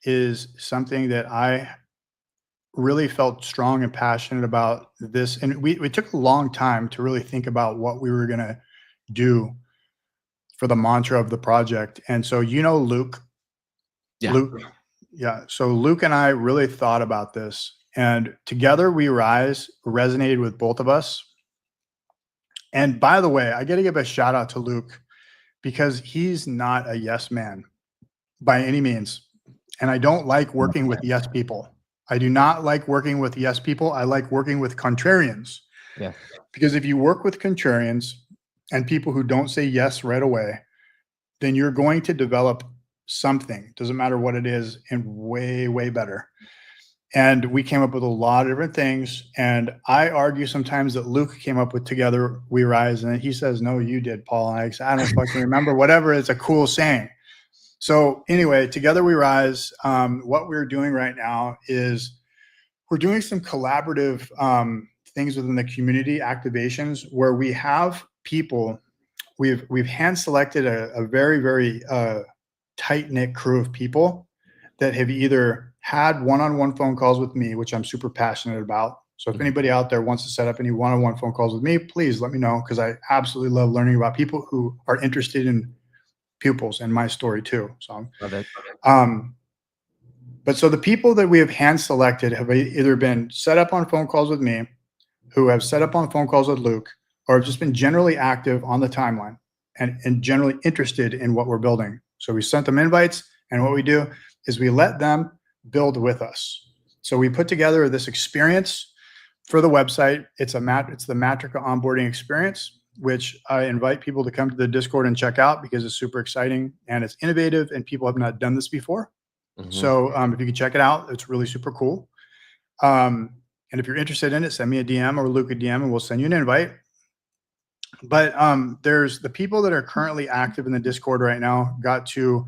[SPEAKER 2] is something that I really felt strong and passionate about this. And we took a long time to really think about what we were going to do for the mantra of the project. And so, Luke, so Luke and I really thought about this, and Together We Rise resonated with both of us. And by the way, I got to give a shout out to Luke, because he's not a yes man by any means. And I don't like working with yes people. I do not like working with yes people. I like working with contrarians.
[SPEAKER 1] Yeah.
[SPEAKER 2] Because if you work with contrarians and people who don't say yes right away, then you're going to develop something, doesn't matter what it is, and way, way better. And we came up with a lot of different things. And I argue sometimes that Luke came up with Together We Rise. And he says, "No, you did, Paul." And I don't fucking remember, whatever. It's a cool saying. So anyway, Together We Rise. What we're doing right now is we're doing some collaborative things within the community activations where we have people. We've hand selected a very, very tight knit crew of people that have either had one-on-one phone calls with me, which I'm super passionate about. So if anybody out there wants to set up any one-on-one phone calls with me, please let me know, because I absolutely love learning about people who are interested in Pupilz and my story too. So, but so the people that we have hand selected have either been set up on phone calls with me, who have set up on phone calls with Luke, or have just been generally active on the timeline and generally interested in what we're building. So we sent them invites, and what we do is we let them build with us. So we put together this experience for the website. It's the Matrica onboarding experience, which I invite people to come to the Discord and check out, because it's super exciting and it's innovative and people have not done this before. So if you can check it out, it's really super cool. And if you're interested in it, send me a DM or Luke a DM and we'll send you an invite. But there's the people that are currently active in the Discord right now got to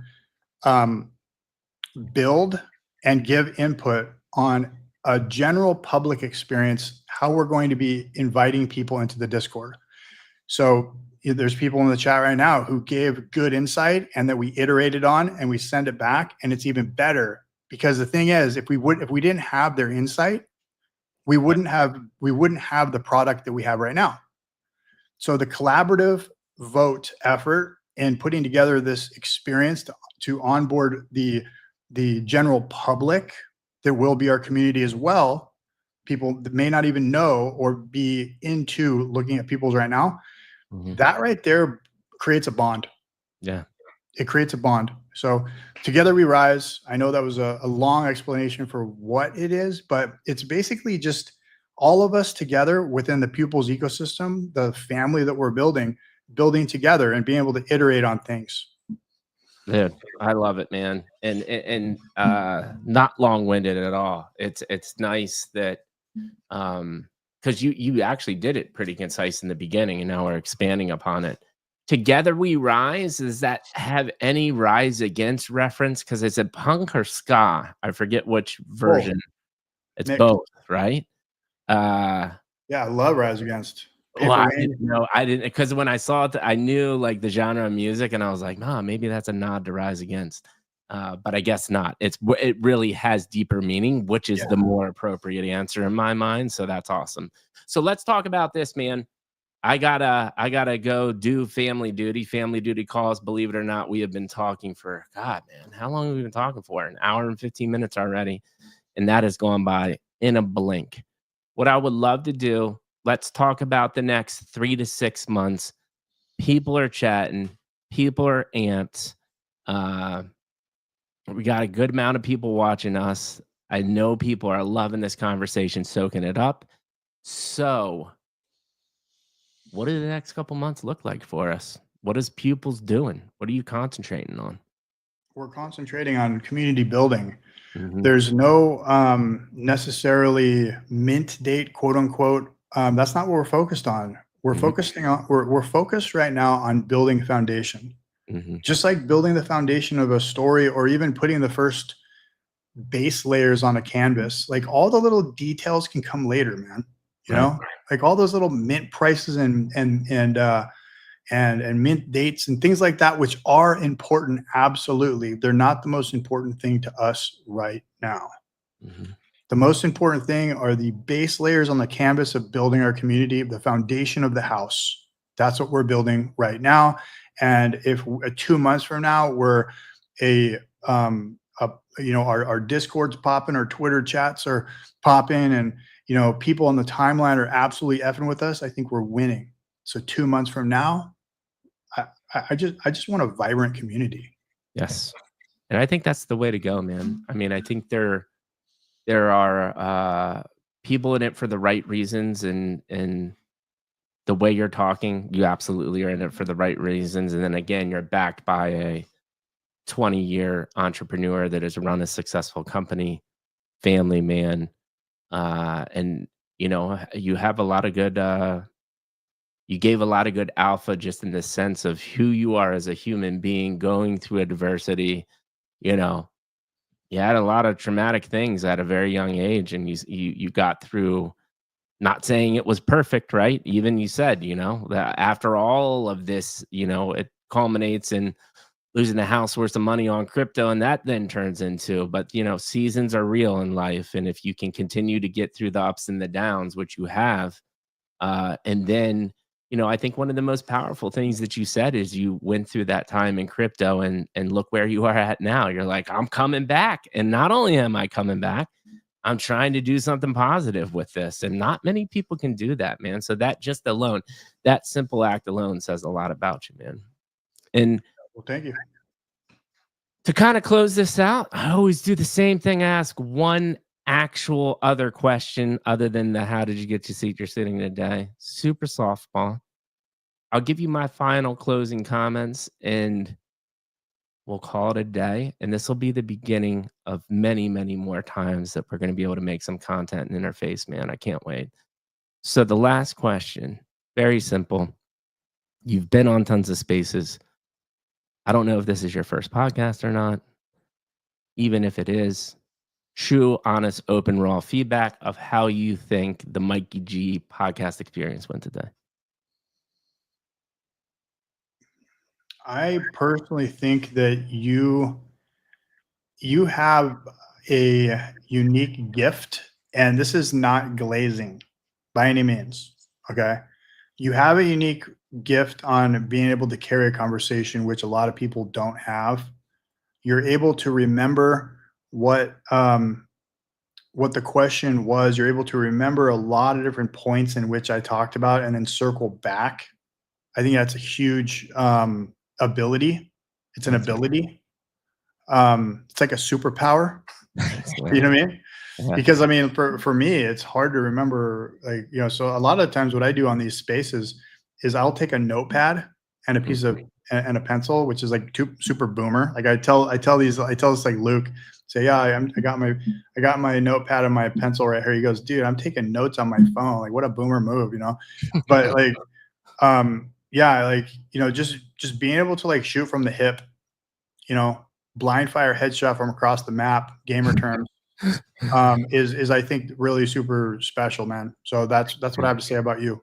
[SPEAKER 2] build and give input on a general public experience, how we're going to be inviting people into the Discord. So there's people in the chat right now who gave good insight and that we iterated on and we send it back, and it's even better because the thing is, if we didn't have their insight, we wouldn't have the product that we have right now. So the collaborative vote effort in putting together this experience to onboard the general public that will be our community as well, people that may not even know or be into looking at Pupilz right now, that right there creates a bond.
[SPEAKER 1] Yeah.
[SPEAKER 2] It creates a bond. So together we rise. I know that was a long explanation for what it is, but it's basically just all of us together within the Pupilz ecosystem, the family that we're building together and being able to iterate on things.
[SPEAKER 1] Dude, I love it, man. And not long-winded at all. It's nice that because you actually did it pretty concise in the beginning, and now we're expanding upon it. Together we rise. Does that have any rise against reference? Because it's a punk or ska. I forget which version. It's both, right?
[SPEAKER 2] Yeah, I love rise against.
[SPEAKER 1] Well, I didn't know. I didn't, because when I saw it, I knew like the genre of music, and I was like, "Oh, maybe that's a nod to Rise Against," but I guess not. It really has deeper meaning, which is the more appropriate answer in my mind. So that's awesome. So let's talk about this, man. I gotta go do family duty. Family duty calls. Believe it or not, we have been talking for God, man. How long have we been talking for? An hour and 15 minutes already, and that has gone by in a blink. What I would love to do. Let's talk about the next 3 to 6 months. People are chatting. People are amped. We got a good amount of people watching us. I know people are loving this conversation, soaking it up. So, what do the next couple months look like for us? What is Pupilz doing? What are you concentrating on?
[SPEAKER 2] We're concentrating on community building. There's no necessarily mint date, quote unquote. That's not what we're focused on. We're we're focused right now on building foundation. Just like building the foundation of a story, or even putting the first base layers on a canvas. Like all the little details can come later, man. You know, like all those little mint prices and mint dates and things like that, which are important. Absolutely. They're not the most important thing to us right now. The most important thing are the base layers on the canvas of building our community, the foundation of the house. That's what we're building right now. And if 2 months from now, we're our Discord's popping, our Twitter chats are popping, and people on the timeline are absolutely effing with us, I think we're winning. So 2 months from now, I just want a vibrant community.
[SPEAKER 1] Yes. And I think that's the way to go, man. I mean, I think there are people in it for the right reasons, and the way you're talking, you absolutely are in it for the right reasons. And then again, you're backed by a 20-year entrepreneur that has run a successful company, family man, and you have a lot of good. You gave a lot of good alpha just in the sense of who you are as a human being going through adversity. You had a lot of traumatic things at a very young age, and you got through. Not saying it was perfect, right? Even you said, that after all of this, it culminates in losing a house worth of money on crypto, and that then turns into, but seasons are real in life, and if you can continue to get through the ups and the downs, which you have, and then I think one of the most powerful things that you said is you went through that time in crypto, and look where you are at now. You're like, I'm coming back, and not only am I coming back, I'm trying to do something positive with this, and not many people can do that, man. So that just alone, that simple act alone says a lot about you, man. And
[SPEAKER 2] well, thank you.
[SPEAKER 1] To kind of close this out, I always do the same thing. I ask one actual other question other than the how did you get to seat you're sitting today? Super softball. I'll give you my final closing comments, and we'll call it a day. And this will be the beginning of many, many more times that we're going to be able to make some content and interface, man. I can't wait. So the last question, very simple. You've been on tons of spaces. I don't know if this is your first podcast or not. Even if it is, true, honest, open, raw feedback of how you think the Mikey G podcast experience went today.
[SPEAKER 2] I personally think that you have a unique gift, and this is not glazing by any means. Okay. You have a unique gift on being able to carry a conversation, which a lot of people don't have. You're able to remember what the question was. You're able to remember a lot of different points in which I talked about and then circle back. I think that's a huge ability. It's an ability. It's like a superpower. You know what I mean?
[SPEAKER 1] Yeah.
[SPEAKER 2] Because I mean, for me, it's hard to remember, like, you know, so a lot of times what I do on these spaces is I'll take a notepad and a piece of and a pencil, which is like super boomer. Like I tell this like Luke, say, yeah, I got my notepad and my pencil right here. He goes, dude, I'm taking notes on my phone. Like, what a boomer move, you know? But like, yeah, like, you know, just being able to like shoot from the hip, you know, blind fire headshot from across the map, gamer terms, is I think really super special, man. So that's what I have to say about you.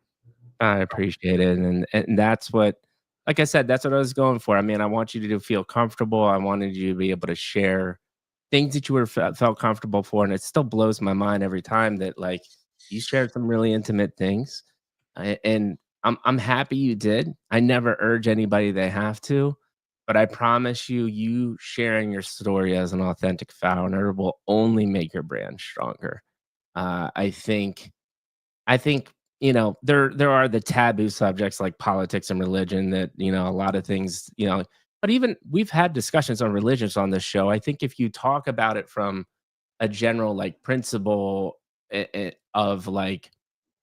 [SPEAKER 1] I appreciate it, and that's what, like I said, that's what I was going for. I mean, I want you to feel comfortable. I wanted you to be able to share things that you were felt comfortable for, and it still blows my mind every time that like you shared some really intimate things, and I'm happy you did. I never urge anybody they have to, but I promise you, you sharing your story as an authentic founder will only make your brand stronger. I think I think, you know, there are the taboo subjects like politics and religion that, you know, a lot of things, you know, but even we've had discussions on religions on this show. I think if you talk about it from a general like principle of like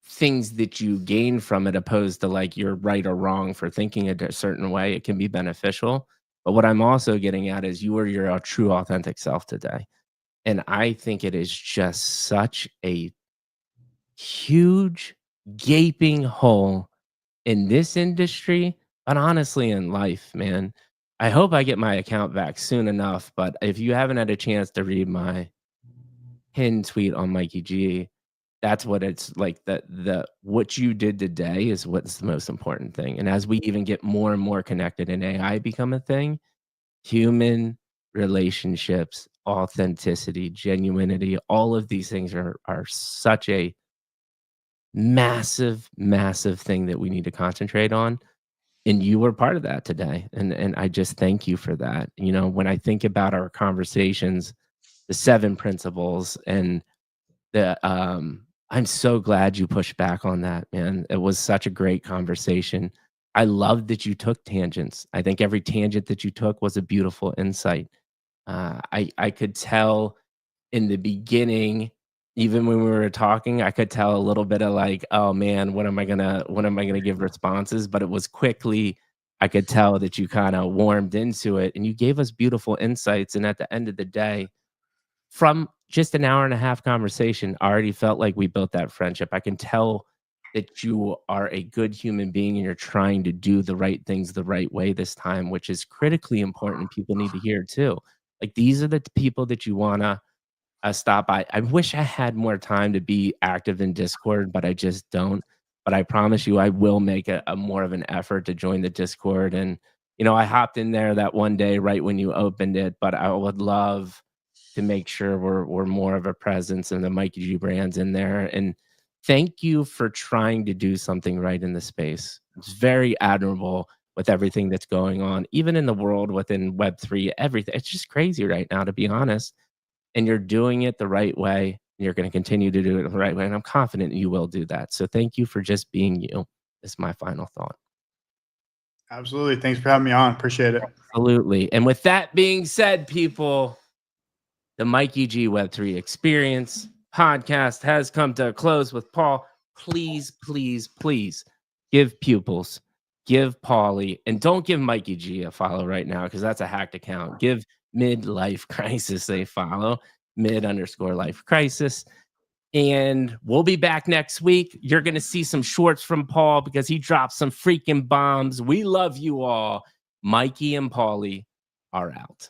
[SPEAKER 1] things that you gain from it, opposed to like you're right or wrong for thinking a certain way, it can be beneficial. But what I'm also getting at is you are your true authentic self today. And I think it is just such a huge gaping hole in this industry, but honestly in life, man. I hope I get my account back soon enough, but if you haven't had a chance to read my pinned tweet on Mikey G, that's what it's like, the what you did today is what's the most important thing. And as we even get more and more connected and AI become a thing, human relationships, authenticity, genuinity, all of these things are such a massive, massive thing that we need to concentrate on, and you were part of that today, and I just thank you for that. You know, when I think about our conversations, the 7 principles and I'm so glad you pushed back on that, man. It was such a great conversation. I love that you took tangents. I think every tangent that you took was a beautiful insight. I could tell in the beginning, even when we were talking, I could tell a little bit of like, oh man, when am I gonna give responses? But it was quickly, I could tell that you kind of warmed into it and you gave us beautiful insights. And at the end of the day, from just an hour and a half conversation, I already felt like we built that friendship. I can tell that you are a good human being and you're trying to do the right things the right way this time, which is critically important. People need to hear too. Like these are the people that you wanna stop by. I wish I had more time to be active in Discord, but I just don't. But I promise you, I will make a more of an effort to join the Discord. And you know, I hopped in there that one day right when you opened it, but I would love to make sure we're more of a presence and the Mikey G brands in there. And thank you for trying to do something right in the space. It's very admirable with everything that's going on, even in the world within Web3, everything. It's just crazy right now, to be honest. And you're doing it the right way. And you're going to continue to do it the right way. And I'm confident you will do that. So thank you for just being you, is my final thought.
[SPEAKER 2] Absolutely. Thanks for having me on. Appreciate it.
[SPEAKER 1] Absolutely. And with that being said, people, the Mikey G Web3 Experience podcast has come to a close with Paul. Please, please, please give Pupilz, give Paulie, and don't give Mikey G a follow right now because that's a hacked account. Give Midlife Crisis a follow, mid_life crisis. And we'll be back next week. You're going to see some shorts from Paul because he dropped some freaking bombs. We love you all. Mikey and Paulie are out.